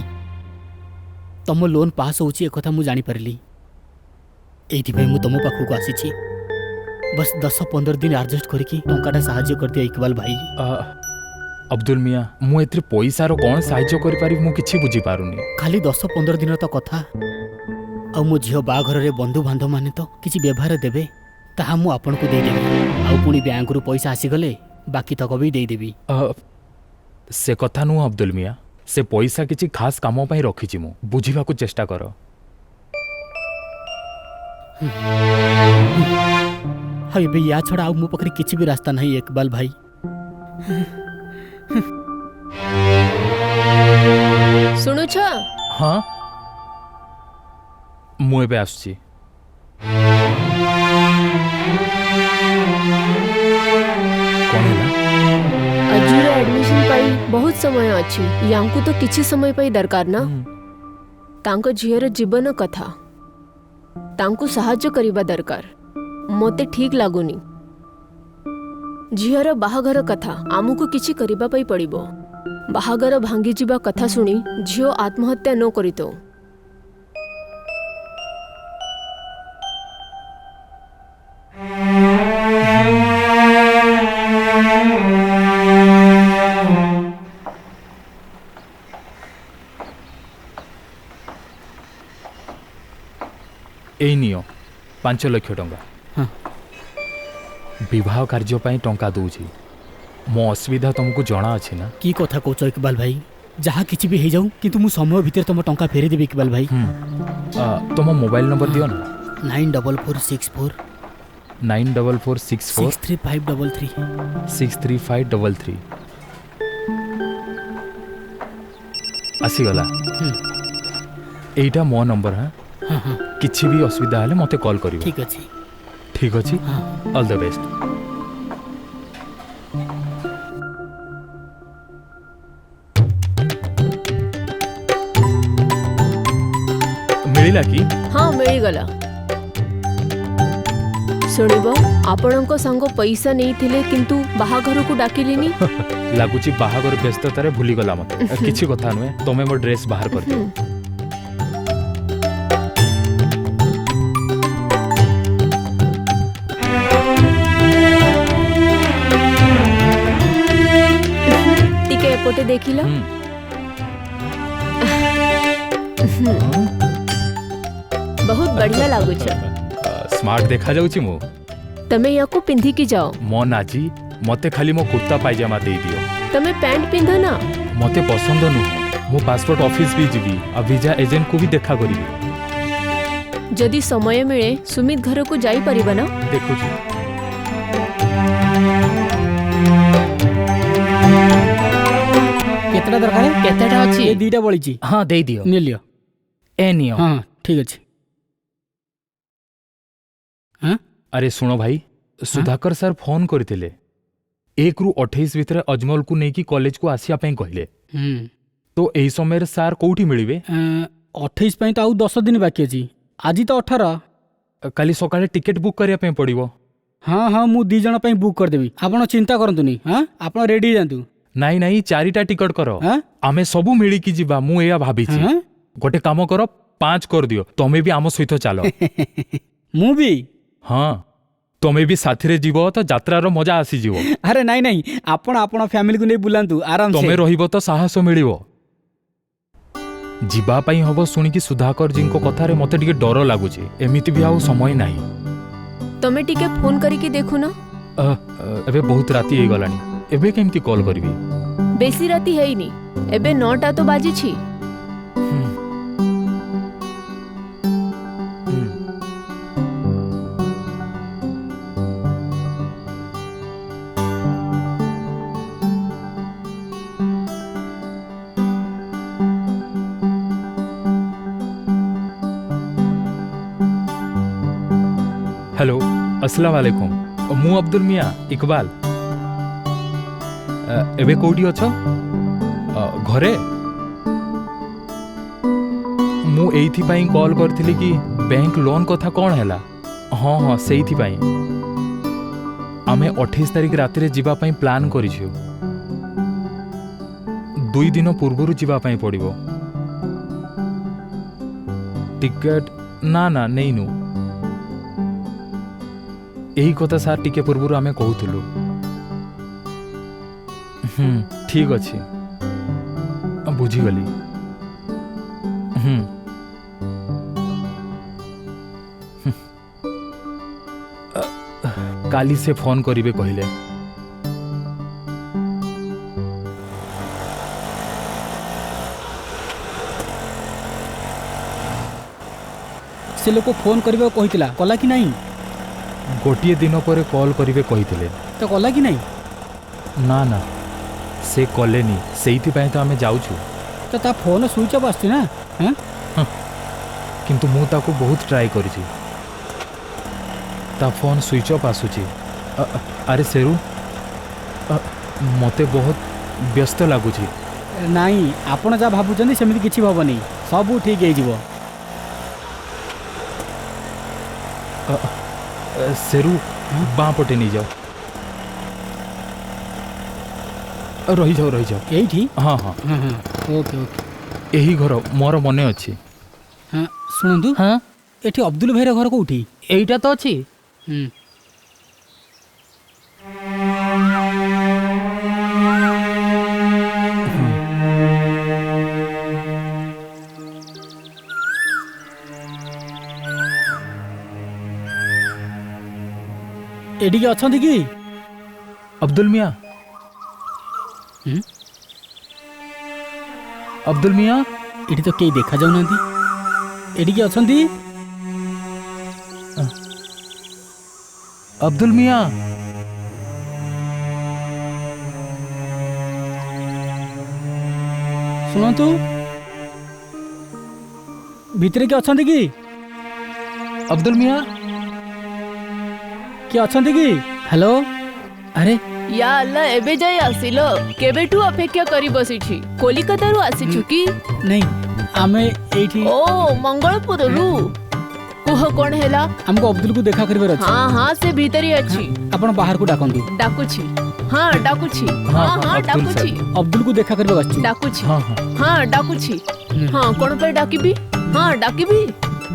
तम लोन पास होची एकथा मु जानि परली। एथि भाई मु तम पाखକୁ आसीछि। बस 10-15 दिन एडजस्ट करके टंकाटा साहाय्य कर दिया इकबाल भाई। अब्दुल मियाँ मु एथिरे पैसार कौन साहाय्य करि पारि मु किछि बुझी पारुनी। खाली 10-15 दिन तो कथा आ मो झील बाघर बंधु बांधव मैंने तो किसी व्यवहार देवे ताहा मु आपन को देदेवी आ पुणी बैंक रु पैसा आसीगले बाकी तक भी देदेवी। से कथा नु अब्दुल मियाँ से पैसा किछि खास काम पई रखिछि मु बुझिबा को चेष्टा कर। हाँ ये या छड़ा आ मो पाखरे किछि भी रास्ता नहीं इकबाल भाई। ଶୁଣୁଛ हाँ मु एबे आसुछि। कौन है अजुर एडमिशन पाई बहुत समय अछि यांकु तो किछि समय पाई दरकार ना तांको झियर जीवन कथा तांको साहाय्य करिबा दरकार मते ठीक लागुनी। झियर बाहाघर कथा आमुको किछि करिबा पाई पड़िबो। बाहाघर भांगी जिबा कथा सुनी झियो आत्महत्या न करितो। एई नियो 5 लाख टंका हाँ। विवाह कार्य पई टंका दूची मो असुविधा तुमको जଣା अछि ना। की कथा कहछ इकबाल भाई जहाँ किछि भी हे जाऊ किंतु मु समय भीतर तुम टंका फेरे देबी इकबाल भाई। तुम मोबाइल नंबर दियो ना 9446463533 63533 आसीगला। एइटा मो नंबर हाँ हाँ हाँ किछि भी असुविधा हेले मते कॉल करियो। ठीक अछि ठीक अछि हाँ। All the best. मिलिला कि हाँ मिलिगला। शुणिब आपणक सांग पैसा नहीं थिले किंतु बाहाघर को डाकिलिनी लागुची बाहागर व्यस्ततारे भूली गला मते किछि कथा नुए तमे मो ड्रेस बाहर कर दियो। टिके एपटे देखिला बहुत बढ़िया लागुछ। स्मार्ट देखा जाउची मो तमे याको पिंधी की जाओ। मो नाजी मते खाली मो कुर्ता पायजामा दे दियो। तमे पैंट पिंधो ना। मते पसंद नु मो पासपोर्ट ऑफिस भी जीवी आ वीजा एजेंट को भी देखा करिवि। जदि समय मिले सुमित घर को जाई परिबा ना। देखुची केतटा दरकार है केतेटा अछि ये दीटा बळी छी। हां दे दियो निलियो ए नियो। हाँ ठीक अछि। हाँ अरे सुनो भाई सुधाकर सर फोन करथिले 1 रु 28 भितर अजमल को नेकी कॉलेज को आसिया पई कहले तो एही समय सर कोठी मिलिबे 28 पई तो आउ 10 दिन बाकी अछि। आज तो 18 काली सकाळे टिकट बुक करिया पई पड़िबो। हाँ हाँ मु 2 जण पई बुक कर देबी आपण चिंता करंतुनी। हाँ आपण रेडी जानतु। नाई नाई 4टा टिकट करो हाँ? आमे सबु मिली की जीवा मु एया भाबी छी। हाँ? गोटे काम करो 5 कर दियो तमे भी आम सहित चलो। मु भी हाँ तमे भी साथी रे जीवो तो यात्रार मजा आसी जीवो। अरे नहीं नहीं आपण आपण फैमिली को नै बुलांतु आराम से। तमे रहिबो तो साहस मिलिबो। जीवा पई हबो सुनी कि सुधाकर जी को कथा रे मते टिके डर लागुची एमिति भी आउ समय नाही। तमे टिके फोन करिके देखु ना। एबे बहुत राती हे गलानी एबे केमती कॉल करबी। बेसी राती हेइनी एबे 9टा तो बाजी छी। हेलो अस्सलाम वालेकुम मु अब्दुल मियाँ इकबाल एबे कोठी अछ घरे मु एइथि पई कॉल करथिली कि बैंक लोन कथा कोन हैला। हाँ हाँ सेइथि पई आमे 28 तारिख राति रे जीवा पई प्लान करिछु। 2 दिन पूर्वरु जीवा पई पड़िबो। टिकट ना ना नेइनु एही कथा सार टिके पूर्वरु आमे कहूथुलु। ठीक अच्छे बुझीगली काली से फोन करिवे कहले से लोक फोन करबा कहितला कला कि नहीं गोटे दिन पर कॉल करिवे कहिथिले तो कला कि नहीं ना ना से कलेनी सेइथिपाई तो आमे जाउछु तो ता फोन स्विच ऑफ आछी ना हैं किंतु मु ताको बहुत ट्राई करिछि ता फोन स्विच ऑफ आसुछि अरे सेरू मते बहुत व्यस्त लागुछि नहीं आपण जा भाबुचंदी सेमिति किछि भबनी सब ठीक हे जिवो सेरू बाँ पटे नहीं जाओ रही जाओ एठी हाँ हाँ हां हां ओके ओके यही घर मोर मने अच्छी हां सुनंदु हाँ एठी अब्दुल भाईर घर कोठी एईटा तो अच्छी एडी के अछंती कि अब्दुल मियाँ अब्दुल मियाँ एडी तो केही देखा जाउ नांती एडी के अछंती अब्दुल मियाँ सुनंतु भितरे के अछंती कि अब्दुल मियाँ के अछंती कि हेलो अरे या अल्लाह एबे जाय आसिलो केबेठू अपेक्षा करी बसिछि कोलिकातारू आसिछु कि नहीं आमे एठी ओ मंगलपुररू कुह कोण हेला हमको अब्दुल को देखा करबे अछि हाँ हाँ से भीतरी अछि आपण बाहर को डाकंतु डाकुछि हाँ डाकुछि हाँ, हाँ हाँ अब्दुल डाकुछि अब्दुल को देखा करबे अछि डाकुछि हाँ हाँ हाँ डाकुछि हाँ कोण पे डाकिबी हाँ डाकिबी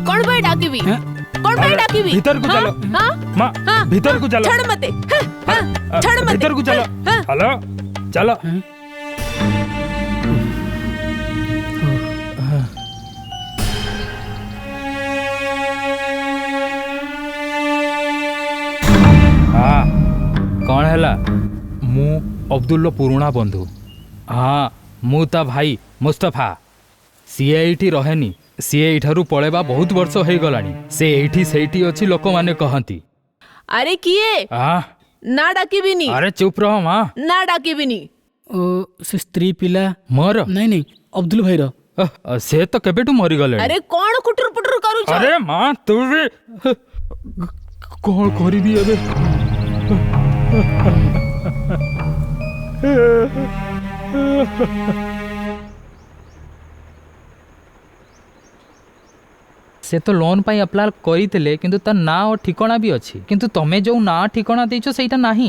कोण पे डाकिबी हाँ? कोण पे डाकिबी भीतर को हाँ, चलो। हाँ माँ हाँ, भीतर को चलो छड़ मते हाँ, हाँ, छड़ मते भीतर को चलो हाँ, हेलो चलो हाँ कौन हैला मु अब्दुल पुरुणा बंधु हाँ मु ता भाई मुस्तफा सीए एठी रहेनी सीए एठारू पळेबा बहुत वर्ष हो गलानी से एठी सेठी अछि लोक माने कहंती अरे किए हाँ ना डाकिबिनी अरे चुप रहो माँ ना डाकिबिनी ओ से स्त्री पिला मोर नहीं नहीं अब्दुल भाईर से तो केबेटू मरी गले अरे कौन कुटुर पुटुर करूछ अरे माँ तू भी कौन करिबी एबे से तो लोन पाई अप्लाई करितले किंतु ता ना और ठिकाना भी अच्छी किंतु तमे जो ना ठिकाना देइछो सेटा नाही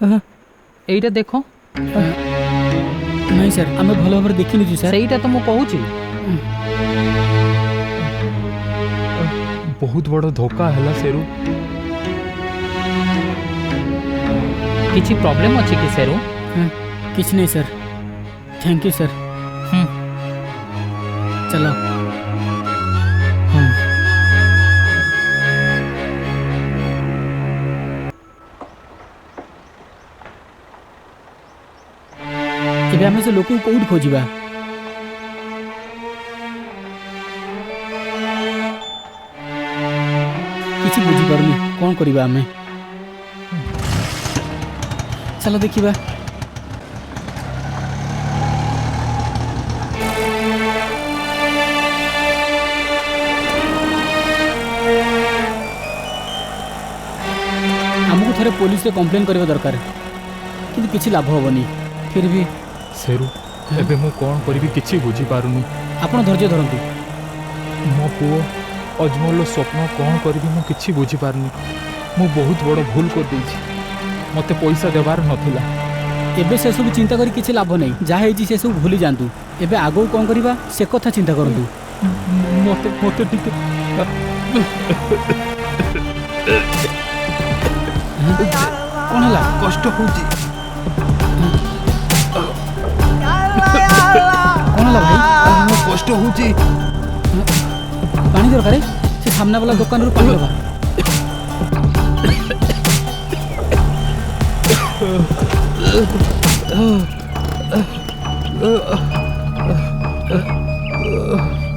एइटा देखो नहीं सर आमे भलो भाବରେ देखिनु छु सर सेइटा तो मु कहूची बहुत बड़ धोखा हैला सेरू किछि प्रॉब्लम अछि कि सेरू किछ नहीं सर थैंक यू सर चलो ଏବେ ଆମେ ସେ ଲୋକକୁ କୋଉଠି ଖୋଜିବା କିଛି ବୁଝିପାରୁନି କ'ଣ କରିବା ଆମେ ଚାଲ ଦେଖିବା ଆମକୁ ଥରେ ପୋଲିସରେ କମ୍ପ୍ଲେନ୍ କରିବା ଦରକାର କିନ୍ତୁ କିଛି ଲାଭ ହେବନି फिर भी सेरू एबे मु कौन करिबी किछि बुझी पारुनी आपण धैर्य धरंतु मो पुओ अजमल स्वप्न कौन करिबी मु किछि बुझी पारुनी मु बहुत बड़ भूल कर देछि मते पैसा देबार नथिला एबे से सब चिंता करी किछि लाभ नै जा हेछि से सब भूली जांतु एबे आगो कोन करबा से कथा चिंता करंतु मते मते टिके कोन हला कष्ट होछि ହେଲା ଭାଇ? କଷ୍ଟ ହଉଛି। ପାଣି ଦରକାର ସେ ସାମ୍ନା ବାଲା ଦୋକାନରୁ ପାଣି ଦବା।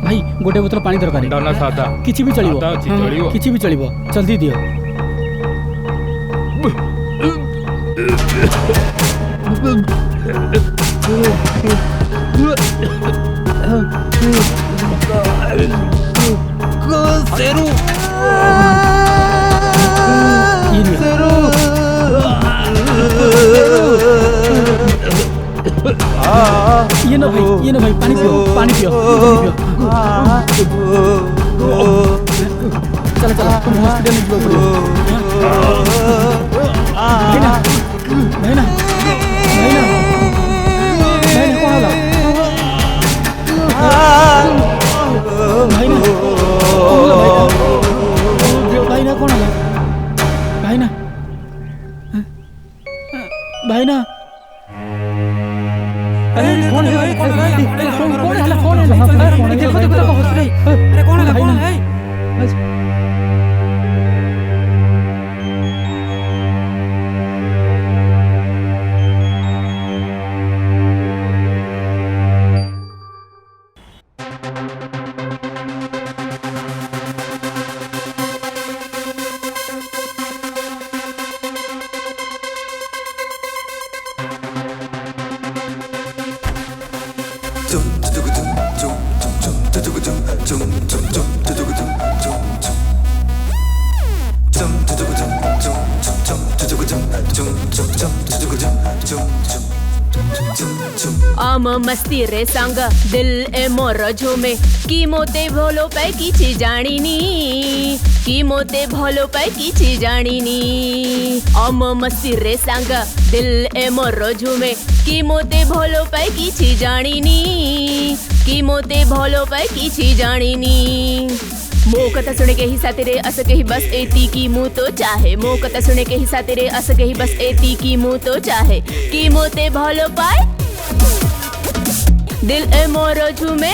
ଭାଇ ଗୋଟେ ବୋତଲ ପାଣି ଦରକାର। କିଛି ବି ଚଳିବ, କିଛି ବି ଚଳିବ, ଜଲ୍ଦି ଦିଅ। ये ना भाई पानी पियो, पानी पियो, चलो चलो तुम हॉस्पिटल में जाओ। भाई ना कौन होला? भाई ना कौन होला? भाई ना अरे कौन है? कौन है? देखो अरे कौन है? आम मस्ती रे संग दिल ए मोर झूमे कि मोते भलो पाए किछि जानिनी कि मोते भलो पाए किछि जानिनी आम मस्ती रे संग दिल ए मोर झूमे कि मोते भलो पाए किछि जानिनी कि मोते भलो पाए किछि जानिनी मो कथा सुने के ही सातेरे अस के ही बस एती की मुँह तो चाहे मो कथा सुने के ही सातेरे अस के ही बस एती की मुँह तो चाहे कि मोते भलो पाए दिल ए मोर झूमे।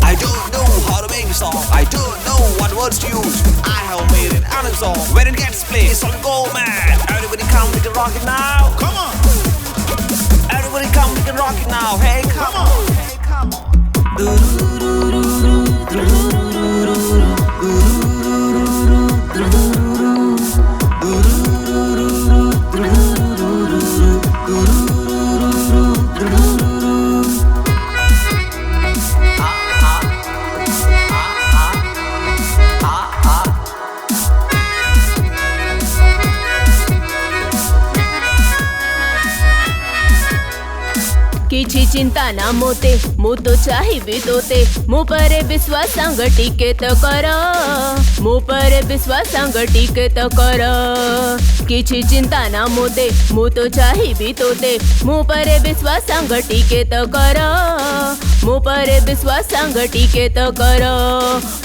I don't know how to make a song. I don't know what words to use. I have made it on a song. When it gets played, it's on go man. Everybody come, we can rock it now. Come on. Everybody come, we can rock it now. Hey, come on. Hey, come on. किछि चिंता ना मोते मु तो चाहिबी तोते मु परे विश्वास संग टिके तो कर मु परे विश्वास संग टिके तो कर किछि चिंता ना मोते मु तो चाहिबी तोते मु परे विश्वास संग टिके तो कर मु परे विश्वास संग टिके तो कर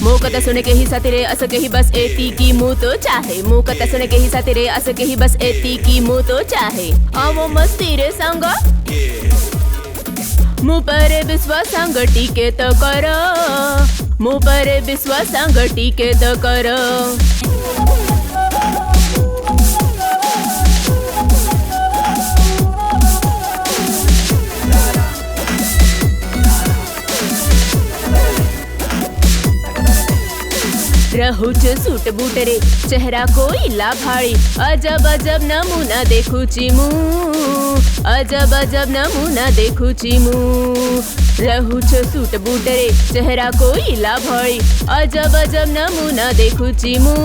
मु कथा सुने के ही साथी अस के ही बस एती की मु तो चाहे मु कथा सुने के ही साथी अस के ही बस एती की मु तो चाहे आवो मस्ती रे संग मु परे विश्वास संग टिके तो कर मु परे विश्वास संग टिके तो कर रहूच सूट बूट रे चेहरा कोई लाभाड़ी अजब अजब नमूना देखुची मु अजब अजब नमूना देखुची मु रहूच सूट बूट रे चेहरा कोई लाभाड़ी अजब अजब नमूना देखुची मु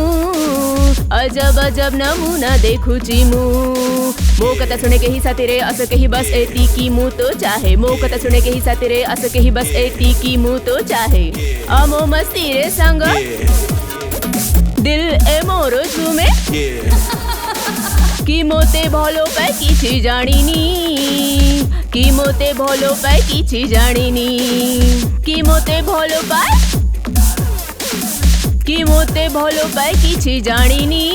अजब अजब नमूना देखुची मु मो कथा सुने के ही साथी रे अस के ही बस एती की मु तो चाहे मो कथा सुने के ही साथी रे अस के ही बस एती की मु तो चाहे अमो मस्ती रे संग दिल ए मोर झूमे कि मोते भलो पाए किछि जानिनी कि मोते भलो पाए किछि जानिनी कि मोते भलो पाए कि मोते भलो पाए किछि जानिनी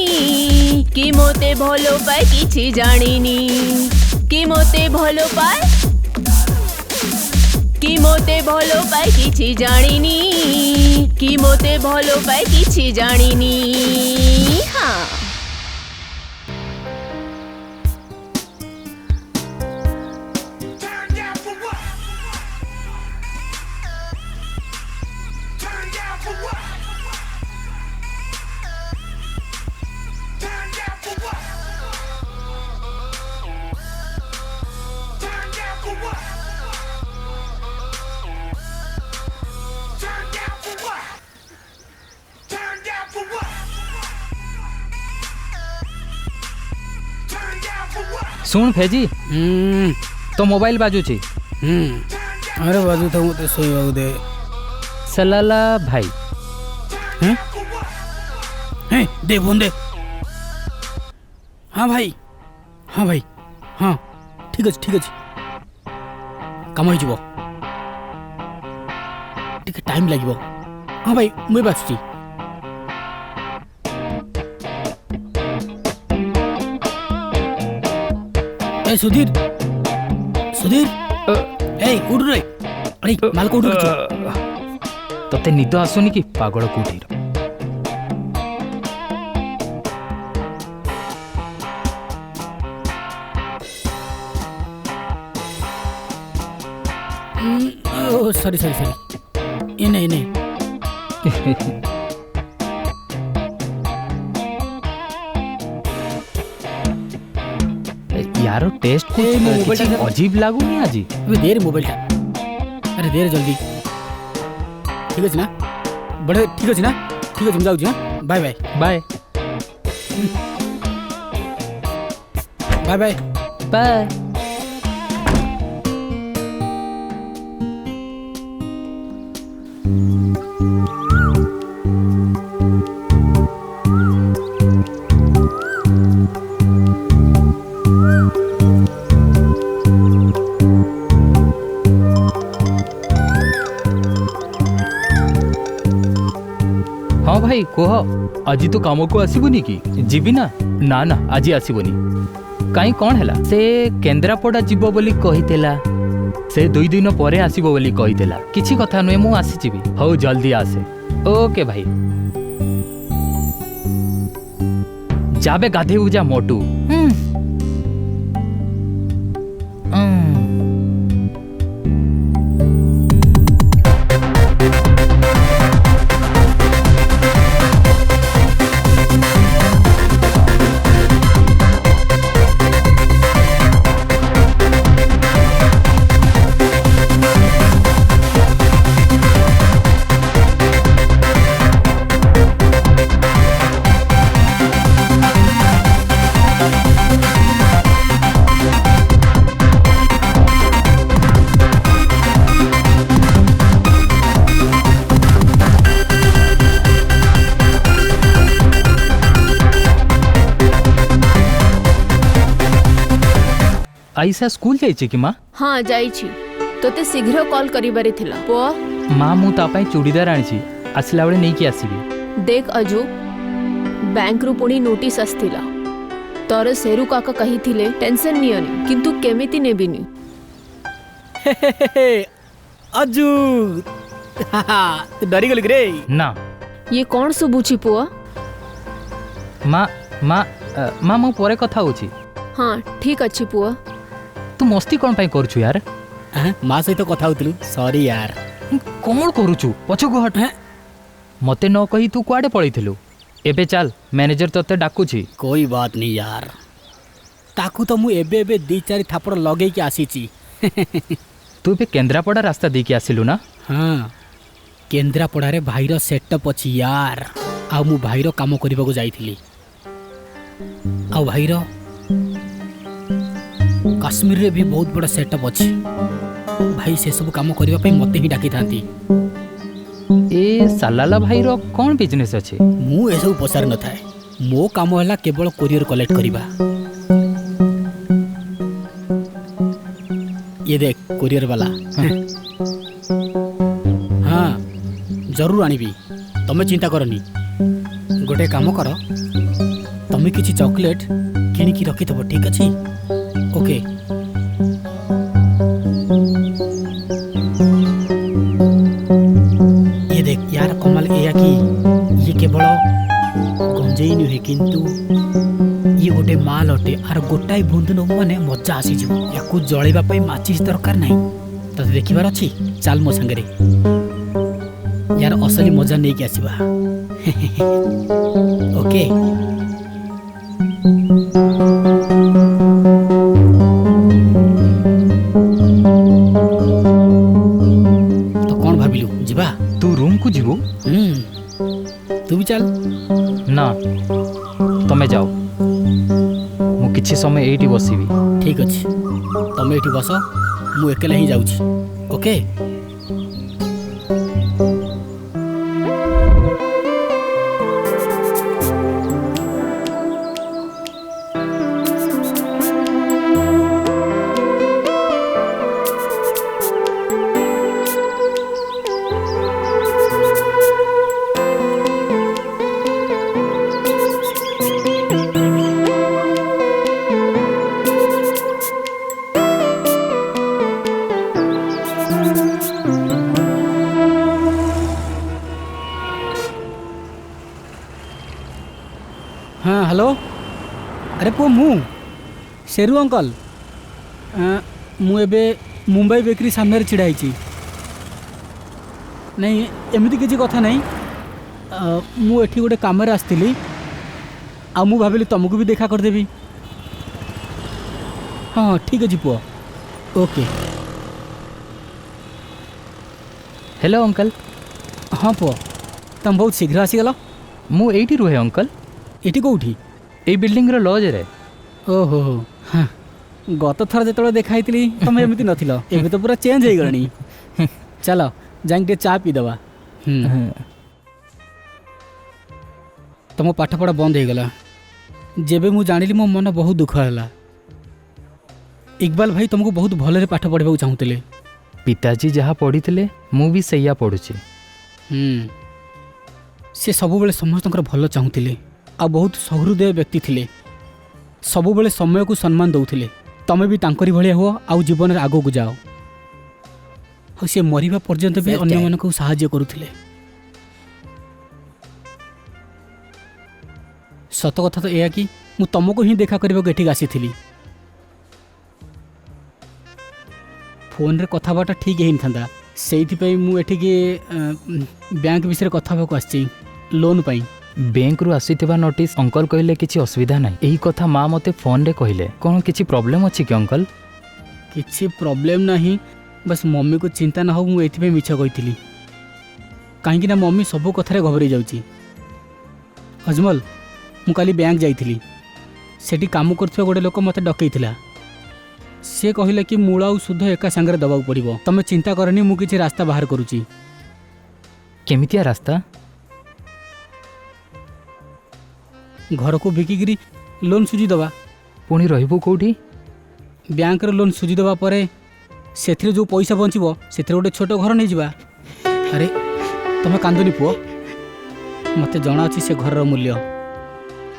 कि मोते भलो पाए किछि जानिनी कि मोते भलो पाए कि मोते भलो पाए किछि जानिनी कि मोते भलो पाए किछि जानिनी हाँ ଶୁଣ ଫେଜି तो मोबाइल बाजुची अरे बाजू तो मत सोई दे सलाला भाई हैं दे फोन दे हाँ भाई हाँ ठीक अच्छे कम हो टाइम लगे हाँ भाई मुझे बासुची ए सुधीर ए उठ रे अरे माल को उठ तते निद आसुनी कि पागल कोठी सॉरी ये नहीं यार टेस्ट कुछ अजीब लागुनी आज अबे देर मोबाइल था अरे देर जल्दी ठीक है ना बड़े ठीक है ना ठीक है जाऊँ bye bye bye bye bye bye हाँ भाई कह आज तो काम को आसबुनि कि जीवी ना ना ना आज आसबुनि कहीं कौन है से केन्द्रापड़ा जीव बोली कहितेला से 2 दिन पर आसब बोली कहितेला किछि कथा नुहे मु आसीजिबी हौ जल्दी आसे ओके भाई जाबे गाधे जा मोटू आईसा स्कूल जाइए कि माँ हाँ जाइछि तोते शीघ्र कॉल करिबारे थिला पुआ माँ मु ता पई चूड़ीदार आनी आसला बेले नहीं कि आसीबी देख अजू बैंक रु पुणी नोटिस आस्थिला तोर सेरू काका कही थिले टेंशन नियनी किंतु केमिति नेबिनी अजू तू डरी गली रे ना ये कौन सुबुछि पुआ माँ माँ माँ मो परे कथा होची हाँ ठीक अच्छी पुआ तू मस्ती कौन पाई करूछु यार माँ सहित कथा होतलु सॉरी यार कौन करूछु पछको हट मते न कही तू कुआडे पळैथिलु एबे चल मैनेजर तते डाकुछि कोई बात नहीं यार ताकू तो मु एबे 2-4 थापड़ लगे के आसीची तू बे केन्द्रापड़ा रास्ता दे के आसिलु ना हाँ केन्द्रापड़ा रे भाईर सेटअप अछि यार आ मु भाईर काम करबा को जाईथिली आ भाईर काश्मीर रे भी बहुत बड़ा सेटअप अछि भाई से सब काम करबा पे मते ही डाकी थांती ए सालाला भाई रो कौन बिजनेस अछि मु ए सब पसार न थाए मो काम हला केवल कोरियर कलेक्ट करिबा ये देख कोरियर वाला हाँ जरूर आनिबी तमे चिंता करनी गोटे काम कर तमे किछि चॉकलेट किनी की रखि तब ठीक अछि ओके ये केवल गंजेई नुहे किंतु ये गोटे माल अटे आर गोटाए बुंद नौ माने मजा आसीज या जलैवा माचिस दरकार नहीं तो देखिबार अच्छी चल मो संगे यार असली मजा नहीं कि आसीबा ओके तो कौन भाविलु जीवा तू रूम को जीवो तू भी चल ना तमे जाओ मु किछि समय एठी बसिबी ठीक अच्छे तमे एठी बस मु एकेला ही जाउछी ओके हाँ हेलो अरे पुओ मु शेरू अंकल मु एबे मुंबई बेकरी सामने छिड़ा नहीं एमती किसी कथा नहीं मु एठी गोटे काम आसती आ मु भाविली तुमको भी देखा करदेवी हाँ ठीक अच्छे पुओ ओके हेलो अंकल हाँ पुओ तुम बहुत शीघ्र आसीगल मु एठी रुहे अंकल एटी कौटी ए बिल्डिंग रो लॉज रे ओहो हाँ गत थर जो देखाई तुम एमती नथिल एबे तो पूरा चेंज हो गलनी चलो जाइए चा पीदवा तुम पाठपढ़ा बंद हो गला जेबे मु जानिली मो मन बहुत दुख है इकबाल भाई तुमको बहुत भलरे पाठ पढ़ा चाहूले पिताजी जहाँ पढ़ी मु भी सैया पढ़ुचे से सब बेले समस्त भल चाहूले आ बहुत सहृदय व्यक्ति थिले सब बेले समय को सम्मान दौले तमें भी तांकरी भलिया हुआ आउ जीवन आगो को जाओ और से मरिबा पर्यंत भी अन्य मन को सहाय्य करुथिले सत कथा तो यह कि मु तुमको ही देखा करबा एठी आसी फोन रे कथाबार्ता ठीक ही था से मुझे बैंक विषय कथा आसी लोन पाई बैंक रु आसीथिबा नोटिस अंकल कहले किछि असुविधा नाही एही कथा माँ मते फोन रे कहले कोन किछि प्रॉब्लम अछि कि अंकल किछि प्रॉब्लम नहीं बस मम्मी को चिंता ना हो मु एथि पे मिछ कहितली काहेकि ना मम्मी सब कथा रे घबरे जाउची अजमल मु काली बैंक जाइथिली सेठी काम करथो गोटे लोक मते डकैथिला से कहले कि मूल आउ सुध एका संगे दबाक पड़िबो तमे चिंता करनी मु किछि रास्ता बाहर करूची केमितिया रास्ता घर को बिकिकी लोन सुझी दबा पुणी रहिबो कोठी बैंक रे लोन सुझी दबा परे सेथिरे जो पैसा बंचिबो सेथिरे गोटे छोट घर नहीं जिबा अरे तमे कांदुनी पुओ मते जणा अछि से घर रो मूल्य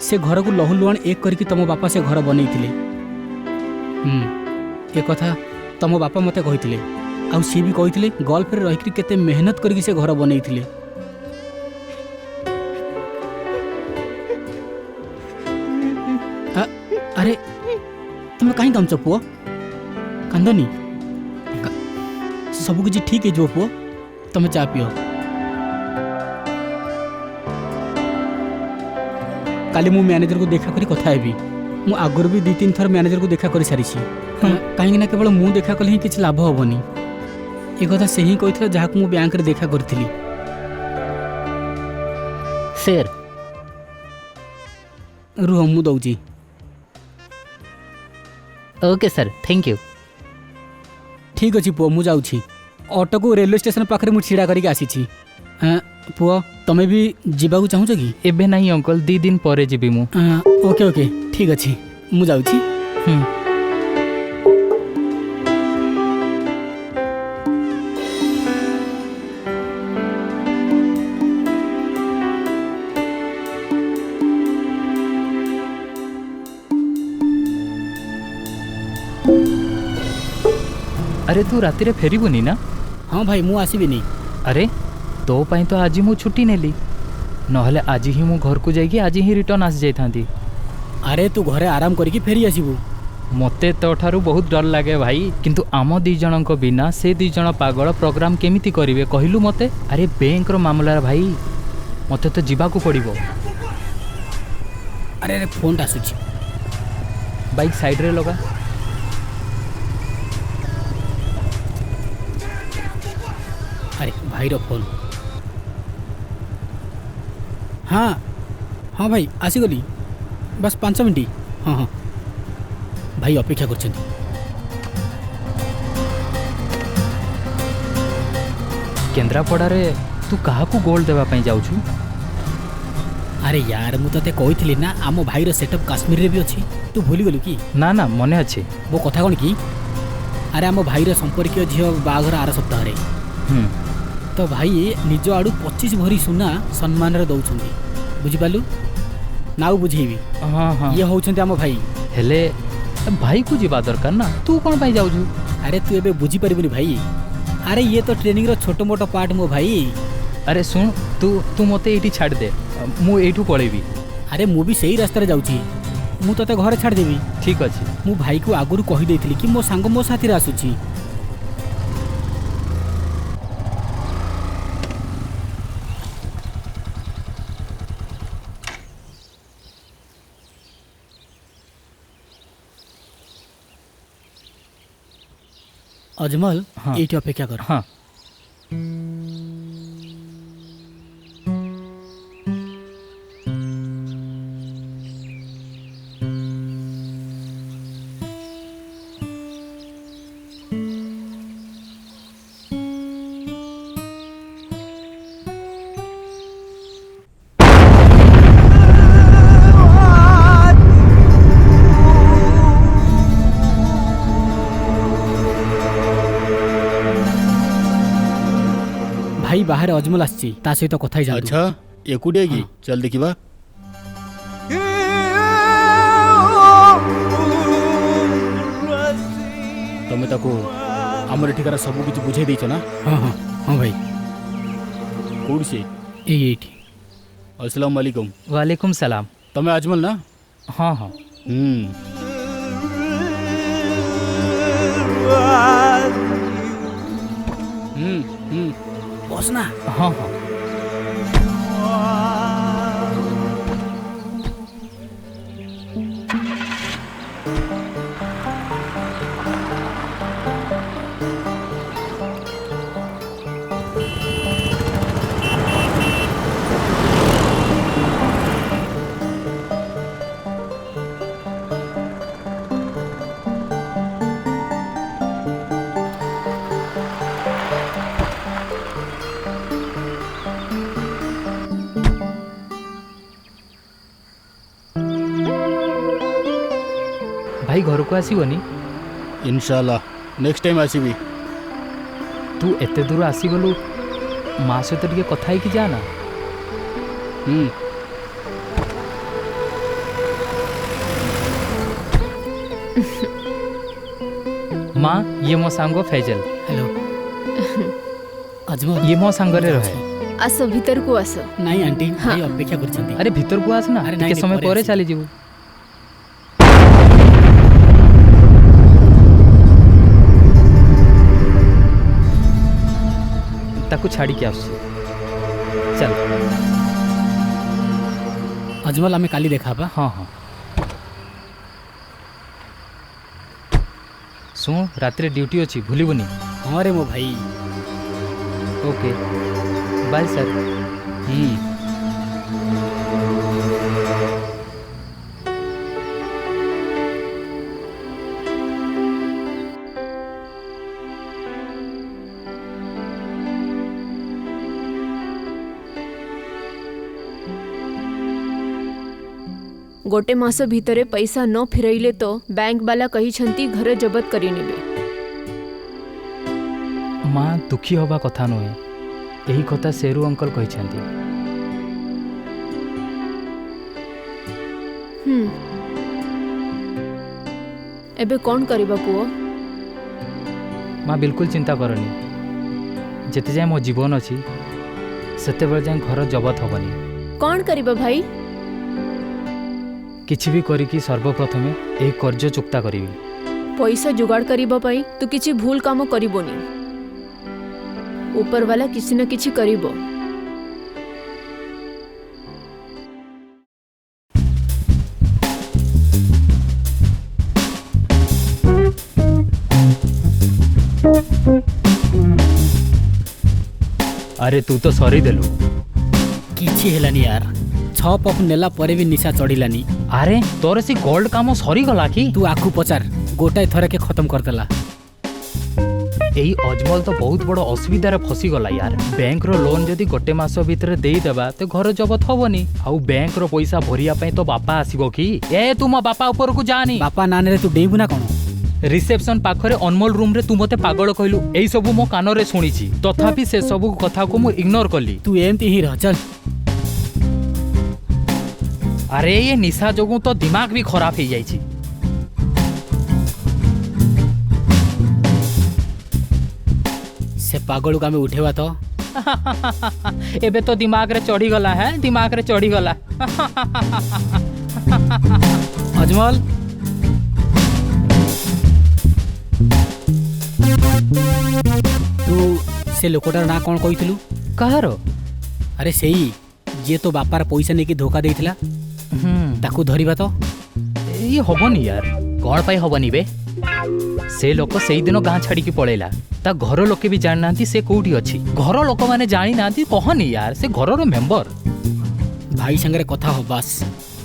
से घर को लहु लुहान एक करके तम बापा से घर बनैथिले ए कथा तम बापा मते कहिथिले आ सी भी कहिथिले गल्फ रे रहिकि केते मेहनत करके से घर बनैथिले अरे तुम कहीं कामच पुओ कांदनी सब किसी ठीक है पुओ तुम चा पियो काली मु मैनेजर को देखा करी कथा हेबी मु आगर भी 2-3 थर मैनेजर को देखा कर सारी कहीं ना केवल मु देखा कले ही किछ लाभ होबनी ए कथा से ही कहिथला जहा को मु बैंक रे देखा करथिली सर रुह मु दउजी ओके सर थैंक यू ठीक अच्छे पुओ मु जाऊँ ऑटो को रेलवे स्टेशन पाखे मुझे छिड़ा करके आसी पुओ तमें भी जीवा चाहूच कि एबे नहीं अंकल 2 दिन पर जीवी मु ओके ओके ठीक अच्छे मु जाऊँ अरे तू राति रे फेरिबुनी ना हाँ भाई मु आसबि नहीं अरे तो पाई तो आज मु छुट्टी नेली नहले आज ही मु घर को जाइए आज ही रिटर्न आसी जाइथांती। अरे तू घरे आराम करके फेरी आसबू। मते तो ठारू बहुत डर लगे भाई, किंतु आम दी जन को बिना से दी जन पागल प्रोग्राम केमिति करिवे कहलु मते। अरे बैंक रो मामला भाई, मते तो जीवाकू पड़िबो। अरे अरे फोन आसुची, बाइक साइड रे लगा। अरे भाई रो फोन। हाँ हाँ भाई आसीगली, बस 5 मिनट। हाँ हाँ भाई अपेक्षा कर। केन्द्रापड़ा रे तू काहाकू गोल्ड देवा पई जाउछु? अरे यार मु तते कहिथिली ना आम भाई रो सेटअप काश्मीर रे भी अछि, तू भूली गलु कि? ना ना मने अच्छे। वो कथा कौन कि अरे आम भाई रो संपर्क झील बाघर आर सप्ताह रे तो भाई निज आड़ू 25 भरी सुना सम्मान रे दउछंती, बुझी पालु नाउ बुझेबी। हाँ हाँ ये होउछंती आम भाई। हेले भाई को जीवा दरकार ना, तू कौन पाई जाउछु? अरे तू एबे बुझी परिबनी भाई। अरे ये तो ट्रेनिंग रो छोटो मोटो पार्ट मो भाई। अरे सुन तू मते एठी छाड़ दे, मु एठू पळेबी। अरे मु भी सही रास्ता रे जाउची, मु तते घरे छाड़ देबी। ठीक अछि। मु भाई को आगुरु कहि देइथिली कि मो सांग मो साथी रे आसुची। अजमल हाँ। एठी अपेक्षा कर। हाँ भाई बाहर अजमल आसी ता सहित कथा ही जान। अच्छा एकुटिया की चल देखिबा। तमे ताको हमर ठिकारा सब कुछ बुझे देछ ना? हाँ हाँ हाँ भाई कोड से एठी। अस्सलाम वालेकुम। वालेकुम सलाम। तमे अजमल ना? हाँ हाँ बस ना। हाँ हाँ भाई घर को आसीबनी? इंशाल्लाह नेक्स्ट टाइम आसीबी। तू एते दूर आसीगलु, माँ सहित टिके कथा ହେଇକି जा ना। माँ ये मो सांगो फैजल। हेलो अजमल ये मो सांगरे रहे। आस भीतर को आस। नहीं आंटी भाई अपेक्षा करछंती। अरे भीतर को आस ना, अरे टिके नहीं, समय परे परे आसी। चली जीवु। ताकू छाड़ी के आसु। चल अजमल आमे काली देखा बा। हाँ हाँ सुन रात्रे ड्यूटी अच्छी भूलबनी। हाँ रे मो भाई। Okay bye sir. गोटे मास भितरे पैसा न फिरैले तो बैंक वाला कहिछंती घर जबत करी नेबे। माँ दुखी हवा कथा नुहे, यही कथा सेरू अंकल कहिछंती। एबे कौन करिबा पुओ? माँ बिल्कुल चिंता करनी, जेते जाए मो जीवन अच्छी सेते बेले जाए घर जबत हबनी। कौन करिबो भाई? किछि भी करिकी सर्वप्रथमे एही कर्ज चुक्ता करिवी। पैसा जुगाड़ करिबो पाई तू किछि भूल काम करिबोनी। ऊपर वाला किसी न किछि करिबो। अरे तू तो सरी देलु। କିଛି ହେଲାନି यार 6 ପପ ନେଲା ପରେ ବି ନିଶା ଚଢିଲାନି। अरे तोर सी गोल्ड काम सरी गला कि? ତୁ ଆକୁ ପଚାର ଗୋଟାଏ ଥରକେ ଖତମ କରିଦେଲା। एही अजमल तो बहुत बड़ असुविधार फसी गला यार। बैंक रो लोन जदि गोटे मास भितर देई देबा तो घर जबत होबनी। आउ बैंक रो पैसा भरिया पई तो बापा आसीबो कि? ए तू मो बापा ऊपर को जानी। ବାପା ନାନରେ ତୁ ଡେଇବୁ ନା କ'ଣ? रिसेप्शन पाखरे अनमोल रूम रे तू मते पागल कहलु। एई सब मो कान रे सुनिछि, तथापि से सब कथा को मु इग्नोर कली। ତୁ ଏମିତି ହିଁ ରହ ଚାଲ। अरे ये निशा जोगु तो दिमाग भी खराब हो जाइछि। ସେ ପାଗଳକୁ ଆମେ ଉଠେଇବା ତ। एबे तो दिमाग रे चढ़ी गला है, दिमाग रे चढ़ी गला। ଅଜମଲ ତୁ ସେ ଲୋକଟାର ନାଁ କ'ଣ କହିଥିଲୁ? कहारो? ଆରେ ସେଇ ଯିଏ ତୋ ବାପାର ପଇସା ନେଇକି ଧୋକା ଦେଇଥିଲା ତାକୁ ଧରିବା ତ। ये हबनी यार। कौन पाई हबनी बे? से लोक सेई दिन गाँ छाड़ी की पळेला। ता घर लोके भी जान नांती से कोठी अछि। घर लोक माने जानी नांती कहनी यार, से घर रो मेंबर। ଭାଇ ସାଙ୍ଗରେ କଥା ହ ବାସ୍।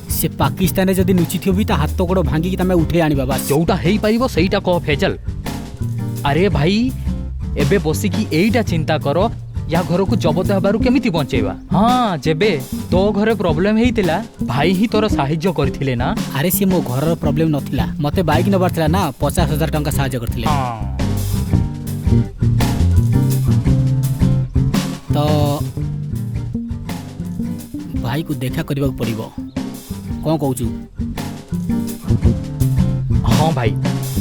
ସେ ପାକିସ୍ତାନରେ ଯଦି ନୁଚିଥିବ ବି ତା ହାତ ଗୋଡ଼ ଭାଙ୍ଗିକି ତମେ ଉଠେଇ ଆଣିବା ବାସ୍। जोटा हेई पारिबो सेईटा कह फेजल। अरे भाई एबे बसी की एईटा चिंता करो या घर को जबत हबारु केमिति बंचेबा। हाँ जेबे तो घरे प्रॉब्लम हेइतिला भाई ही तोर साहाय्य करथिले ना। ଆରେ ସିଏ ମୋ ଘରର ପ୍ରୋବ୍ଲେମ ନଥିଲା, ମତେ ବାଇକ୍ ନେବାର ଥିଲା ନା, 50,000 ଟଙ୍କା ସାହାଯ୍ୟ କରିଥିଲେ। ତ ଭାଇକୁ ଦେଖା କରିବାକୁ ପଡ଼ିବ। କ'ଣ କହୁଛୁ? हाँ भाई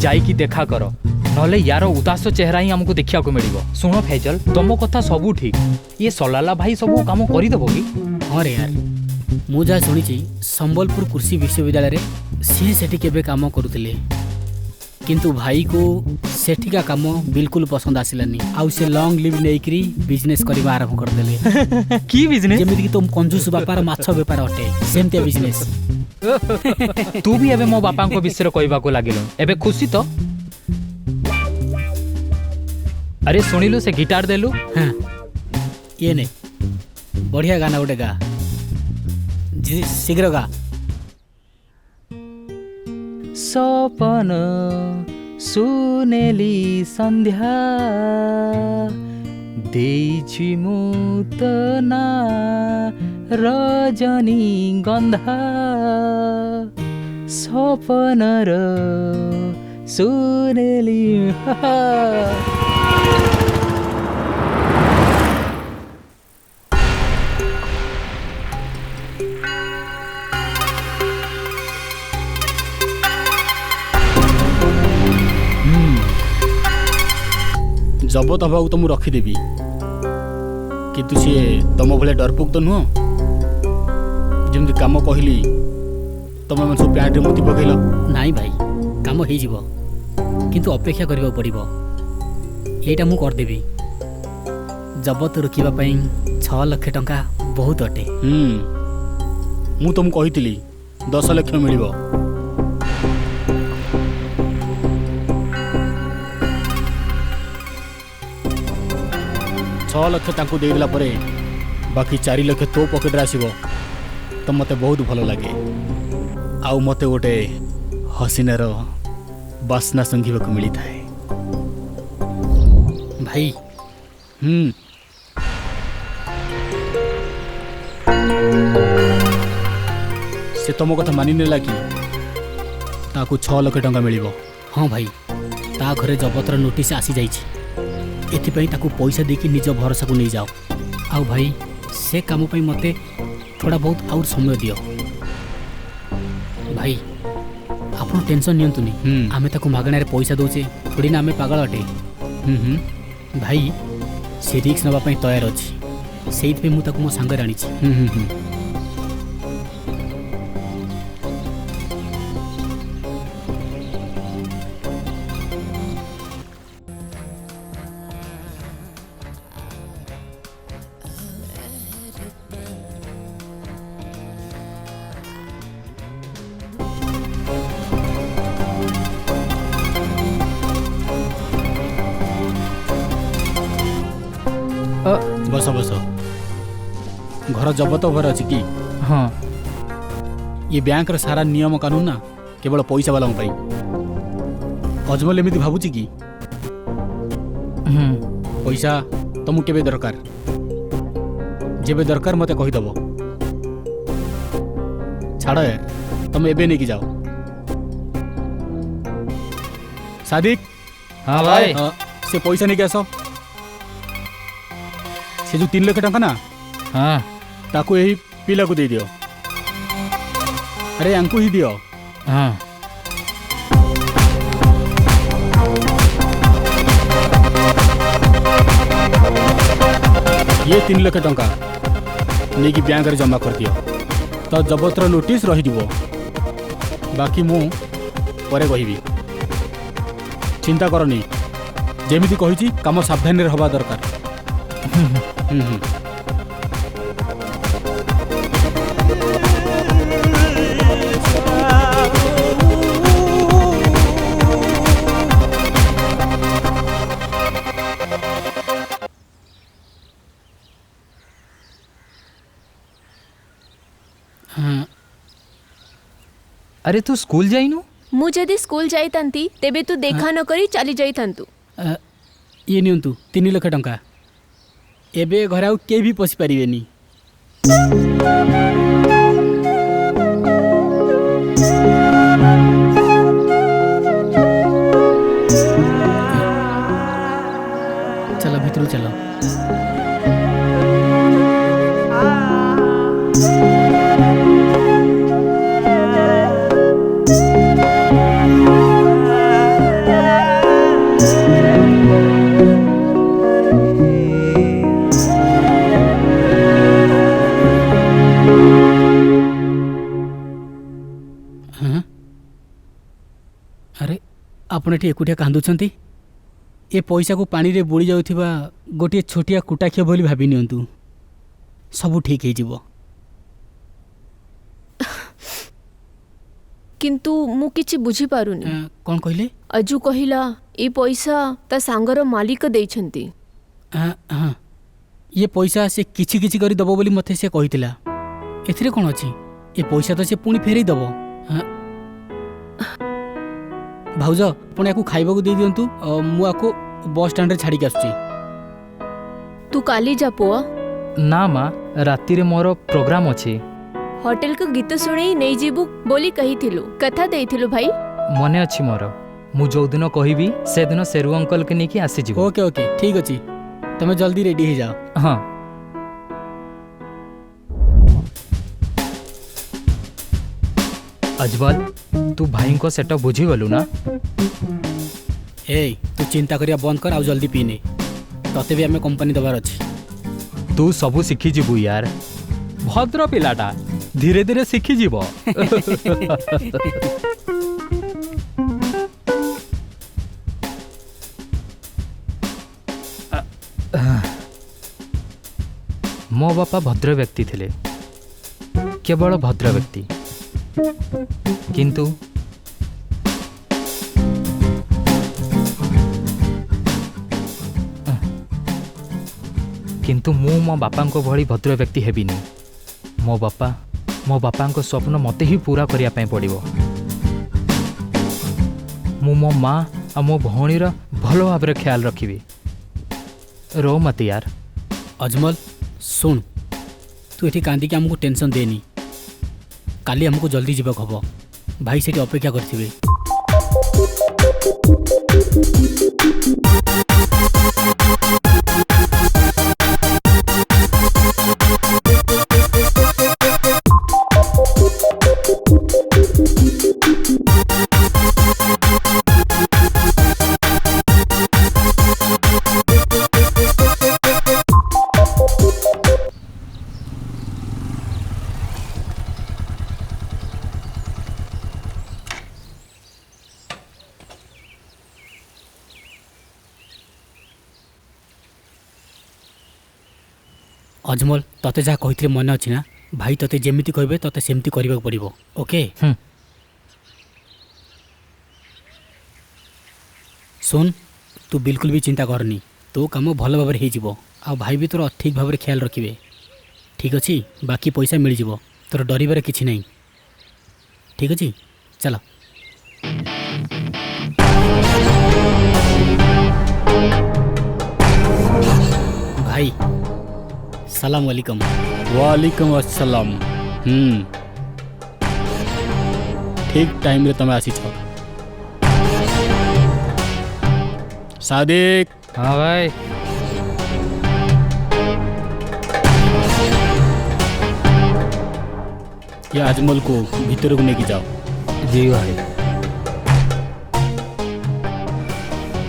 जाइकी देखा करो, नले यार उदास चेहरा ही हमको देखा को मिलिबो। सुनो फैजल तुम कथा सबू ठीक, ये सलाला भाई सबू काम करी देबो कि? हाँ रे यार ମୁଁ ଯାହା ଶୁଣିଛି ସମ୍ବଲପୁର କୃଷି ବିଶ୍ୱବିଦ୍ୟାଳୟରେ ସିଏ ସେଠି କେବେ କାମ କରୁଥିଲେ, କିନ୍ତୁ ଭାଇକୁ ସେଠିକା କାମ ବିଲକୁଲ ପସନ୍ଦ ଆସିଲାନି। ଆଉ ସେ ଲଙ୍ଗ ଲିଭ୍ ନେଇକିରି ବିଜନେସ୍ କରିବା ଆରମ୍ଭ କରିଦେଲେ। की बिजनेस? ଯେମିତିକି ତୁମ କଞ୍ଜୁସ ବାପାର ମାଛ ବେପାର ଅଟେ ସେମିତିଆ ବିଜନେସ୍। तू भी एबे मो बापा को विषय कहबा को लागिलो। एबे खुशी तो? अरे सुनिलु से गिटार देलु। हाँ ये नहीं बढ़िया गाना गोटे गा, शीघ्र गा। सपन सुनेली संध्या देइछि मु त ना रजनी गंधा सपनर सुनेली। जबत हवाक तो मुझे रखीदेवी, किंतु सी तुम भाई डरपोक तो नुह। जमी कम कहली तुम मैंने सब पैंट मोती पकईल। नाई भाई कम हो किंतु अपेक्षा करने पड़ो। यहीटा मु करदेवी। जबत रोकवाई 6 लाख टंका बहुत अटे। मु तुमको कही 10 लाख मिल। 6 लाख तांको देला परे बाकी 4 लाख तो पॉकेट रे आसीबो तो मते बहुत भलो लागे। आउ मते गोटे हसीनार बासना संगीवा को मिली थाए भाई। से तुम कथा मानि नेला कि ताकू 6 लाख टंका मिलिबो। हाँ भाई ता घरे जबतर नोटिस आसी जाइछि, एथिपाई ताकू पैसा देकी निज भरोसा को नहीं जाओ। आउ भाई से काम पाई मते थोड़ा बहुत आउर समय दियो। भाई आपन टेंशन नियंतुनी, आमे ताकू मागणारे पैसा दोचे थोड़ी ना आमे पागल अटे। भाई से रिक्स नबा पई तैयार अछि, सेइत पे मु ताकू मो संग राणी छी। बस बस घर जबत घर अच्छी कि हाँ ये बैंक रा सारा नियम कानून ना केवल पैसा वाला अजमल एमती भावुची कि पैसा तुमको केबे दरकार जेबे दरकार मते कहीदेव छाड़ यार तुम एबे नहीं कि जाओ सादिक हाँ भाई से पैसा नहीं आस से जो 3 लाख टंका ना हाँ ताकू यही पिला को दे दियो अरे यांकू ही दियो हाँ ये 3 लाख टंका नहीं कि बैंक रे जमा कर दियो तो जबतर नोटिस रही जीवो बाकी मु परे कहिबी चिंता करनी जेमिति कहिची काम सावधान रे हवा दरकार अरे तू स्कूल जाइनु ମୁଁ ଯଦି ସ୍କୁଲ ଯାଇଥାନ୍ତି ତେବେ ତୁ ଦେଖା ନ କରି ଚାଲି ଯାଇଥାନ୍ତୁ। ये नियंतु 3 लाख टंका एबे घर आउ के भी पसी पारिबेनी चलो भीतर चलो अरे आपण एटी एकुटिया कांदुछंती ए पैसा को पानी रे बुड़ी जाउथिबा गोटे छोटिया कुटाखिया बोली भाबी नियंतु सब ठीक हे जीवो କିନ୍ତୁ ମୁଁ କିଛି ବୁଝିପାରୁନି। कौन कहले ଅଜୁ କହିଲା ଏ ପଇସା ତା ସାଙ୍ଗର ମାଲିକ ଦେଇଛନ୍ତି। हाँ ये पैसा से किछि किछि करी दबो बोली मथे से कहितिला एथिरे कोन अछि ए पैसा तो से पुणी फेरै दबो भाउज पुणी याकू खाइबाकू दे दियंतु मु आको बस स्टैंड रे छाड़ी के आसुची ତୁ କାଲି ଯା ପୁଅ ना माँ राति रे मोर प्रोग्राम अछि ହୋଟେଲ କୁ ଗୀତ ଶୁଣେଇ ନେଇଯିବୁ ବୋଲି କହିଥିଲୁ କଥା ଦେଇଥିଲୁ ଭାଇ। मने अछि मोर मु जो दिन कहबी से दिन सेरु अंकल के नेकी आसी जीवो ओके ओके ठीक अछि तमे जल्दी रेडी हो जाओ हाँ अजमल तू भाई को सेटअप बुझी गलु ना ए तू चिंता करिया बंद कर आ जल्दी पीने तते भी हमें कंपनी दबार अछि तू सबू शिखी जीवु यार भद्र पिलाटा धीरे धीरे शिखी जीव मो बापा भद्र व्यक्ति थिले केवल भद्र व्यक्ति किंतु किंतु मु मो बापा को भली भद्र व्यक्ति हेबिनी मो बापा को स्वप्न मते ही पूरा करिया पय पड़िबो मु मो माँ आ मो भौणीर भलो भाबरे ख्याल रखिबी रो मत यार अजमल सुन तू एठी कांदी के हमको टेंशन देनी काली हमको जल्दी जीवाक हबो भाई सेठी अपेक्षा करथिबे अजमल तते जहाँ कही मन अच्छी ना भाई तते जेमिति कहबे तते सेमती करबा पड़िबो ओके सुन तू बिल्कुल भी चिंता करनी तो काम भल भाव हो आ भाई भी तोर ठीक भाव ख्याल रखिए ठीक अच्छे बाकी पैसा मिल जाव तोर डर किसी नहीं ठीक अच्छे चल भाई सलाम वालेकुम। वालेकुम अस्सलाम। ठीक टाइम रे तमे आसी छ सादिक। हाँ भाई ये अजमल को भीतर को लेके जाओ। जी भाई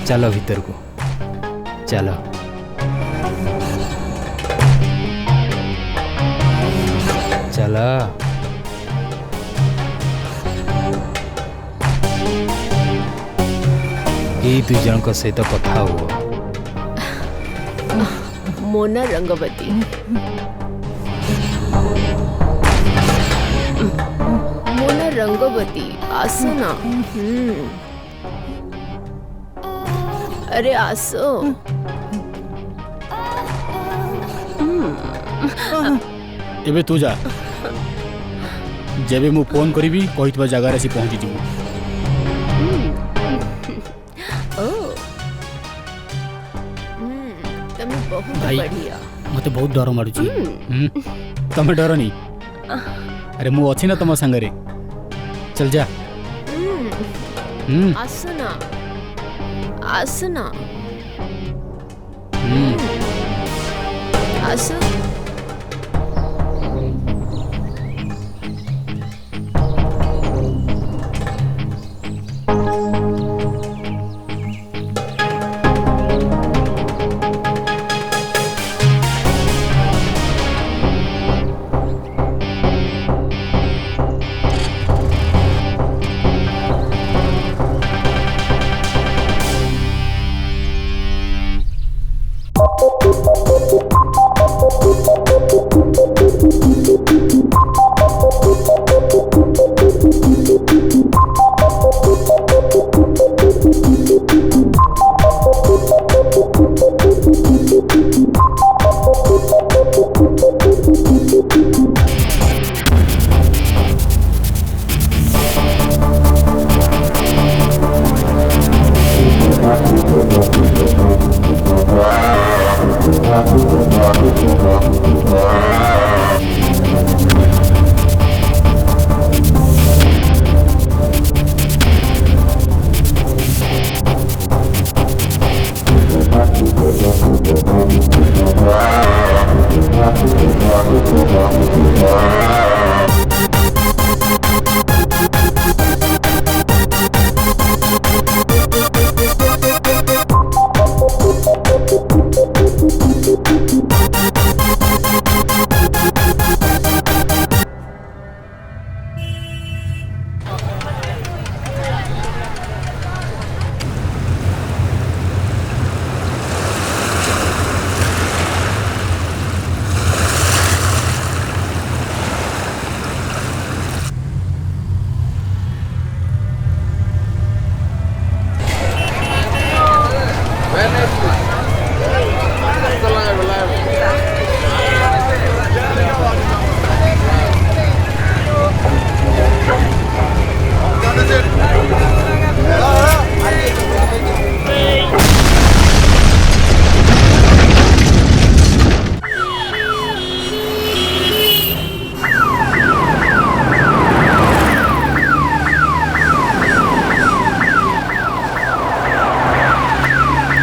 चलो भीतर को चलो। चलो ये दुई जन सहित कथा हुआ। मोना रंगवती मोना रंगवती आसो ना। अरे आसो। एबे तू जा जेबे मु फोन करी कही जगार आसी पहुँची जीवु। बहुत भाई बढ़िया। मते बहुत डर मारुची। तमे डर नहीं अरे मु अच्छी ना तुम संगरे चल जा। आसना आसना आस।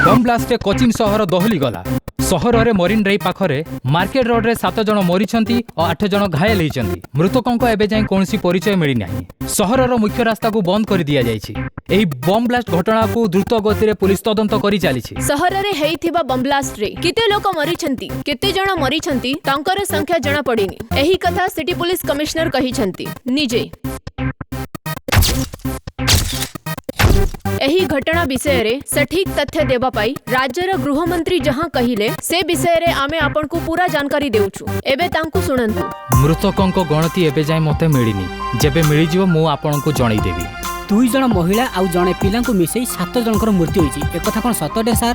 बम ब्लास्टे कोचिन सहर दहली गला। सहर रे मरीन ड्राइव पाखरे मार्केट रोड रे 7 जन मरीछंती और 8 जन घायल होइछंती। मृतकों को एबे जाय कोनसी परिचय मिली नाही। सहर रो मुख्य रास्ता को बंद कर दिया जायछि। एही बम ब्लास्ट घटना को द्रुत गति रे पुलिस तदंत करि चालिछि। सहर रे हेइथिबा बम ब्लास्ट रे केते लोक मरीछंती केते जण मरीछंती तांकर संख्या जणा पडिनी। एही कथा सिटी पुलिस कमिश्नर कहिछंती निजे। एही घटना विषय रे सठिक तथ्य देबा पाई राज्यर गृहमंत्री जहां कहिले से विषय रे आमे आपन को पूरा जानकारी देउछु। एबे तांकु सुनंतु। मृतकों को गणति एबे जाय मते मिलिनी। जेबे मिली जिवो मु आपन को जणाई देबी। 2 जण महिला आउ जणे पिला को मिसई 7 जनकर मृत्यु होईची। एक कथा कोन सतडे सर?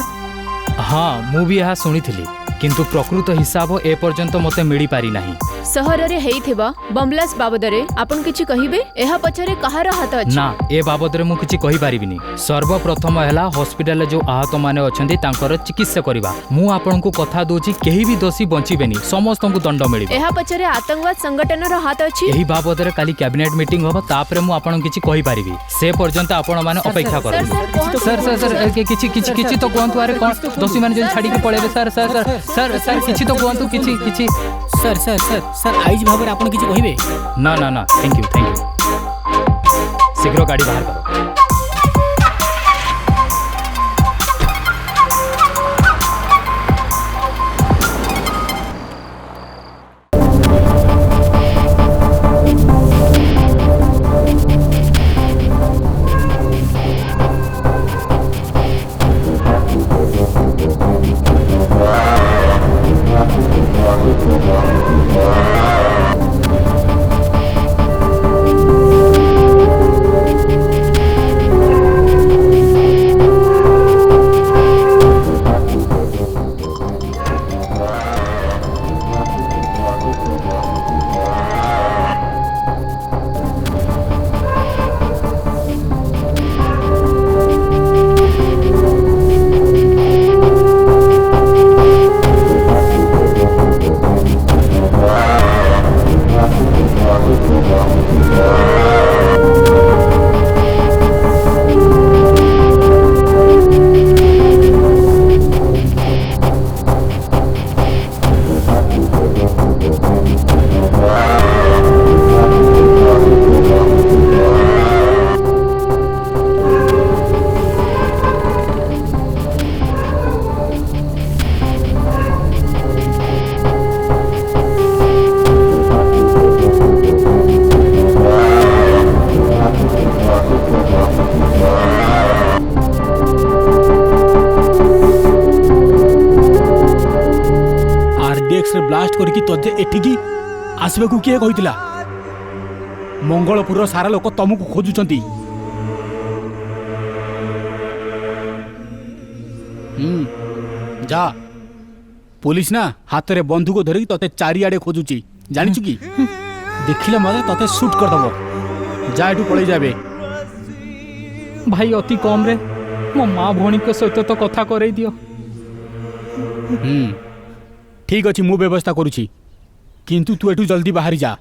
हाँ मु भी यह सुनिथिली। किंतु प्रकृत हिसाब ए पर्यंत मते मिली पारि नाही। सहर रे हेइथिबा बमलास बाबदरे आपण किछि कहिबे? एहा पछरे कहार हाथ अछि? ना ए बाबदरे मु किछि कहि पारिबिनी। सर्वप्रथम हैला हॉस्पिटल जो आहत माने अछंती तांकर चिकित्सा करिबा। मु आपनकु कथा दोछि केही भी दोषी बंचिबेनी, समस्तंकु दंड मिलिबो। एहा पछरे आतंकवाद संगठन रो हाथ अछि? एही बाबदरे काली कैबिनेट मीटिंग होबा, तापरे मु आपन किछि कहि पारिबी। से पर्यंत आपण माने अपेक्षा करू। सर सर सर किछि तो कोंतु अरे कोन दोषी माने जे छाडी के पळेबे। Sir sir sir sir sir किछि तो कोंतु किछि। सर सर सर सर आइज भाबरे आपण किछि कहिबे? ना ना ना थैंक यू शीघ्र गाड़ी बाहर करो। ब्लास्ट करके तोते एठिकी आसबाकू किए कहितिला? मंगलपुर सारा लोक तुमको खोजुचंती। जा पुलिस ना हाथ रे बंदूक धरिकी तोते चारिआडे खोजुची, जानिचु की? देखिले मते तोते शूट कर दबो। जा एठू पळै जाबे। भाई अति कम रे मो माँ भौणी के सहित तो कथा करई दियो। ठीक अछि मु व्यवस्था करूची, किंतु तू एठू जल्दी बाहरी जा।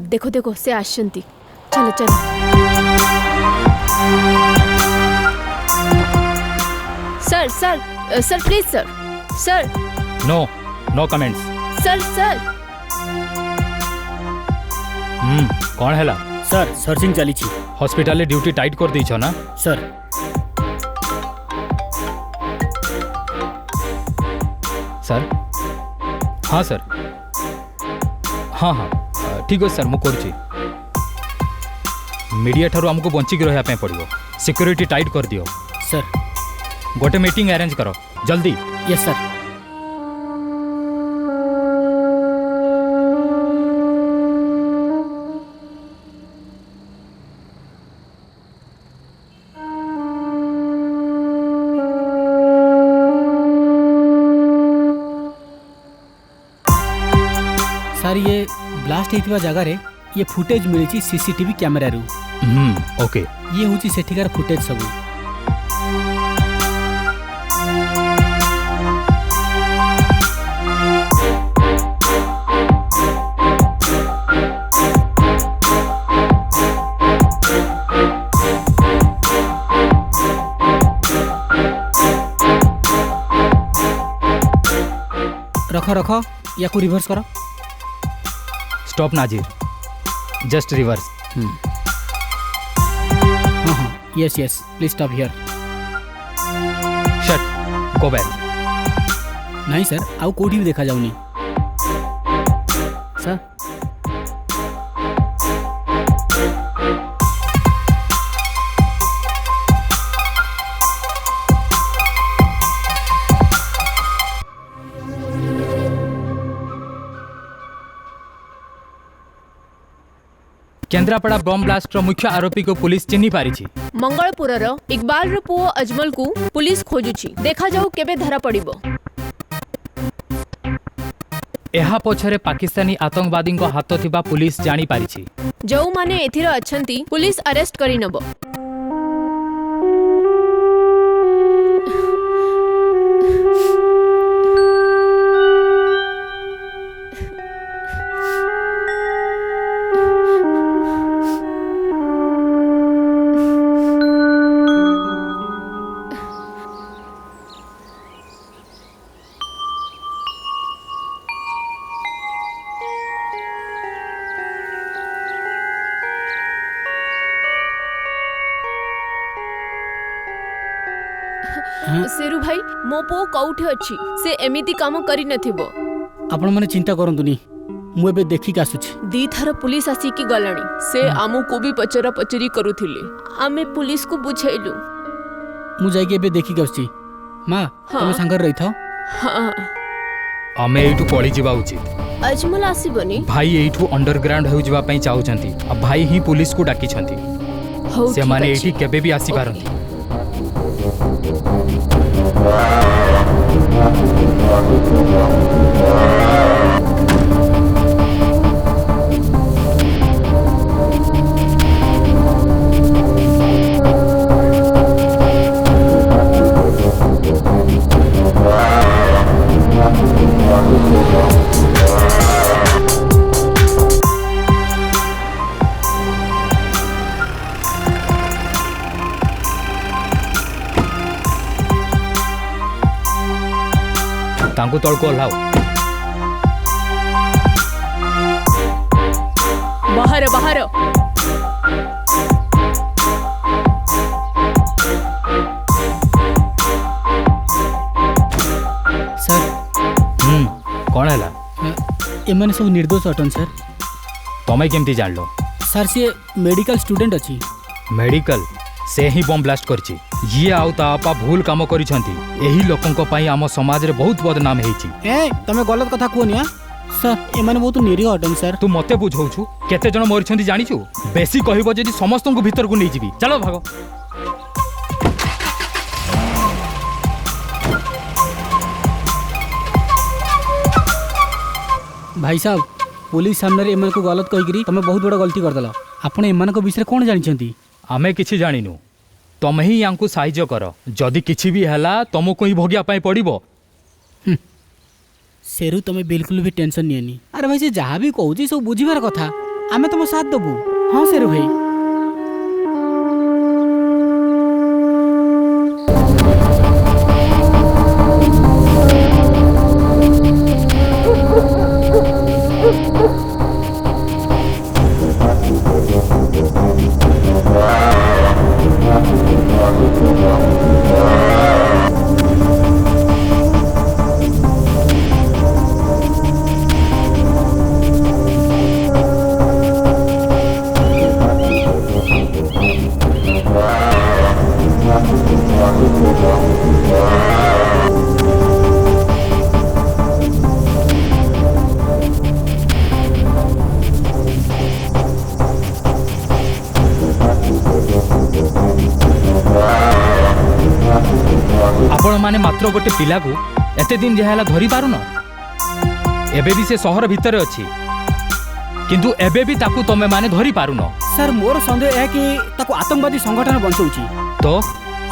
देखो देखो से आशंती। चलो चलो। Sir sir sir please sir sir. No no comments. Sir sir. कौन हैला? सर सर्चिंग चली छी। हॉस्पिटल ले ड्यूटी टाइट कर दी छो ना? सर सर हाँ सर हाँ हाँ ठीक है सर मु करुची। मीडिया ठारू हमको बंचिक रहा पड़ो। सिक्योरिटी टाइट कर दियो। सर गोटे मीटिंग अरेंज करो जल्दी। Yes sir. सर ये ब्लास्ट होता जगह रे ये फुटेज मिली सीसीटीवी कैमेरा रू। ओके ये हूँ सेठिकार फुटेज सब। रखो रखो या को रिवर्स करो। Stop Nazir just reverse. Yes yes please stop here. Shut go back. नहीं सर आउ कोठी भी देखा जाउनी सर। केन्द्रापड़ा बम ब्लास्ट मुख्य आरोपी को पुलिस चिन्हि पारिछि। मंगलपुरर इकबाल पुओ अजमल को पुलिस खोजुछि। देखा जाऊ केबे धरा पड़िबो। एहा पछरे पाकिस्तानी आतंकवादी हाथ थिबा पुलिस जानी पारिछि। जो माने एथिर अछंती पुलिस अरेस्ट करि नबो। सेरु भाई मो पो कौठे अछि से एमिति काम करि नथिबो। आपण माने चिंता करंतुनी मु एबे देखिक आसुछि। दी थर पुलिस आसी की गलाणी से आमु को भी पचरा पचरी करूथिले। आमे पुलिस को बुझाइलु। मु जाई के एबे देखिक आसुछि। मां तुम संगर रही थो। हां आमे एठू पळी जिबा उचित। अजमल आसीबनी। भाई एठू अंडरग्राउंड हो जिबा पई चाहउचंती। अब भाई ही पुलिस को डाकी छंती। से माने एठी केबे भी आसी पारंती। तांकु तळ को लाओ। बाहर बाहर सर कोन हैला? एमाने सब निर्दोष अटन सर। तमे केमती जानलो? सर से मेडिकल स्टूडेंट अछि। मेडिकल से ही बम ब्लास्ट करछि। ये आउ तापा भूल काम करिसंती। एही लोकंक पई आम समाज रे बहुत बदनाम हेछि। ए तमे गलत कथा कोनिया सर। एमाने बहुत निरीह अटन सर। तू मते बुझौछु केते जण मरिसंती जानिछु? बेसी कहिबो जदि समस्तंकु भीतर को नै जिवि। चलो भागो। भाई साहब पुलिस सामने एमान को गलत कहिकरी तमे बहुत बड़ा गलती करदला। आपण एमान को विषय कोन जानिछंती? आमे किछि जानिनु। तमे ही यांकु साहाय्य कर। जदि किछि भी हला तमको ही भोगिया पई पड़िबो। सेरु तमे बिल्कुल भी टेंशन नियनी। अरे भाई से जहाँ भी कहूँ सब बुझीबार कथा। आमे तुम साथ दबू। हाँ सेरु भाई। आपण माने मात्र गोटे पिला को एते दिन जहाला धरी पारुन। एबे भी से शहर भीतर अछि किंतु एबे भी ताकू तमे माने धरी पारुन। सर मोर संदेह है कि ताकू आतंकवादी संगठन बंचौची। तो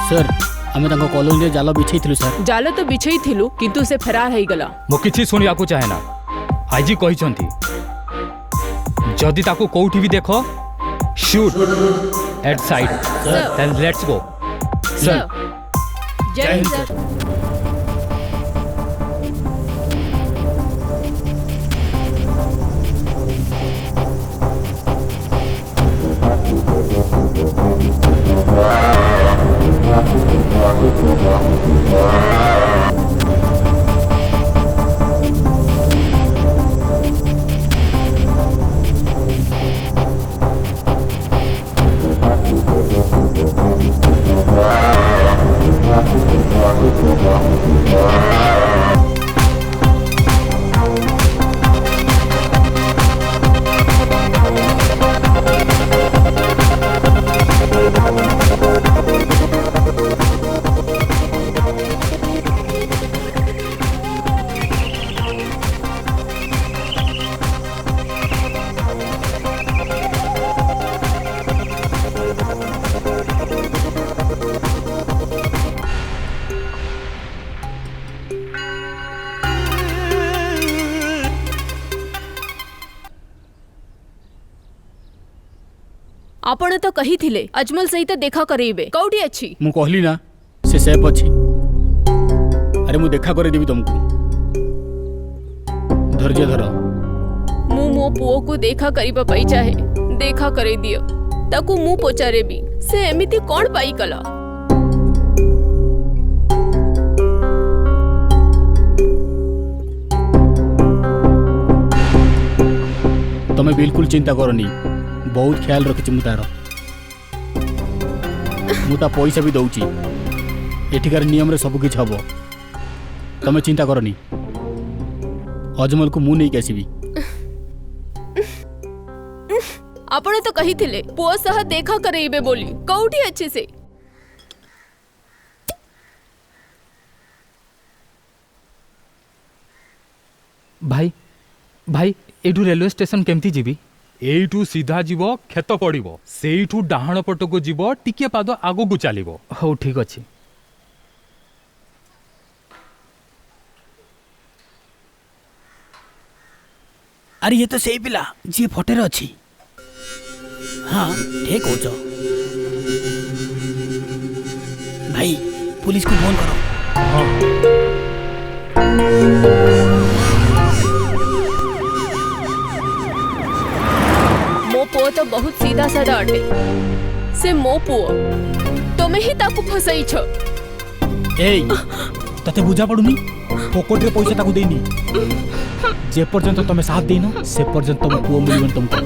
सर आमे तांको कॉलोनी रे जाल बिछैथिलु सर। जाल तो बिछैथिलु किंतु से फरार हेई गला। मो किछि सुनिया को चाहे ना। आजी कहिसंती जदि ताकू कोउठी भी देखो shoot at side then let's go. Sir जय हिंद सर। आपण तो कही थिले अजमल सहित देखा करेइबे कौटी अछि मु कहली ना से सेफ अछि। अरे मु देखा करे देबी तुमको, धैर्य धर। मु मो पुओ को देखा करिबा पाई चाहे देखा करे दियो ताकू मु पचारे भी से एमिति कोन पाई कला। तमे बिल्कुल चिंता करनी, बहुत ख्याल रखी तार। मुता पैसा भी दौची, एठिकार नियम रे सब किछ हबो। तमे चिंता करनी, अजमल को मु नहीं आसीबी। आपण तो कही थिले पुओ सह देखा करेइबे बोली कौटी अच्छे से। भाई भाई एठू रेलवे स्टेशन केमती जीवी? एठू सीधा जीव खेत पड़िबो, सेठू डाहाण पटको जीव टिके पाद आगो को चलिबो। हो ठीक अछि। अरे ये तो सही पिला जी फोटे रे अछि। हाँ ठीक हो जाओ भाई, पुलिस को फोन करो। मो पुओ तो बहुत सीधा साधा अटे, से मो पुओ तमे ही ताकू फसाई छ। ए तते बुझा पड़ुनी, पॉकेट रे पैसा ताकू देनी। जे पर्यंत तमे साथ देनो से पर्यंत तुम पुओ मिलबन तुमको।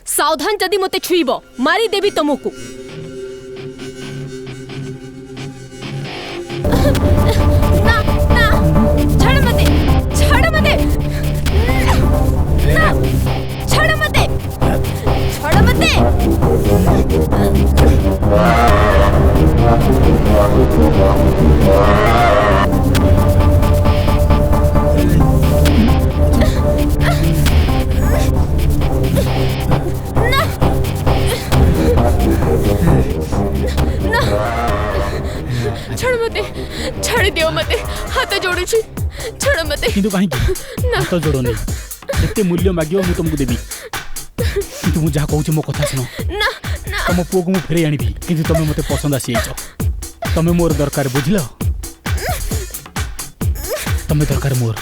सावधान जदि मते छुईबो मारी देबी तुमको। ना ना छड़ मते, छड़ मते, ना छड़ मते, छड़ मते। छड़ मते, छाड़ी दियो मते, हाथ जोड़ू छी, छड़ मते। किंतु काहे हाथ जोड़ो नहीं, एते मूल्य मागियो मु तुमको देबी। किंतु मु जा कहूची मो कथा सुनो। ना ना तम पुओ को मु फेरे आनिबी, किंतु तमे मते पसंद आसी आइछो। तमे मोर दरकार बुझिलो, तमे दरकार मोर।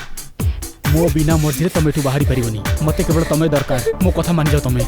मो बिना मर्जी रे तमे एठू बाहरी परिबनी, मते केवल तमे दरकार। मो कथा मान जाओ तमे।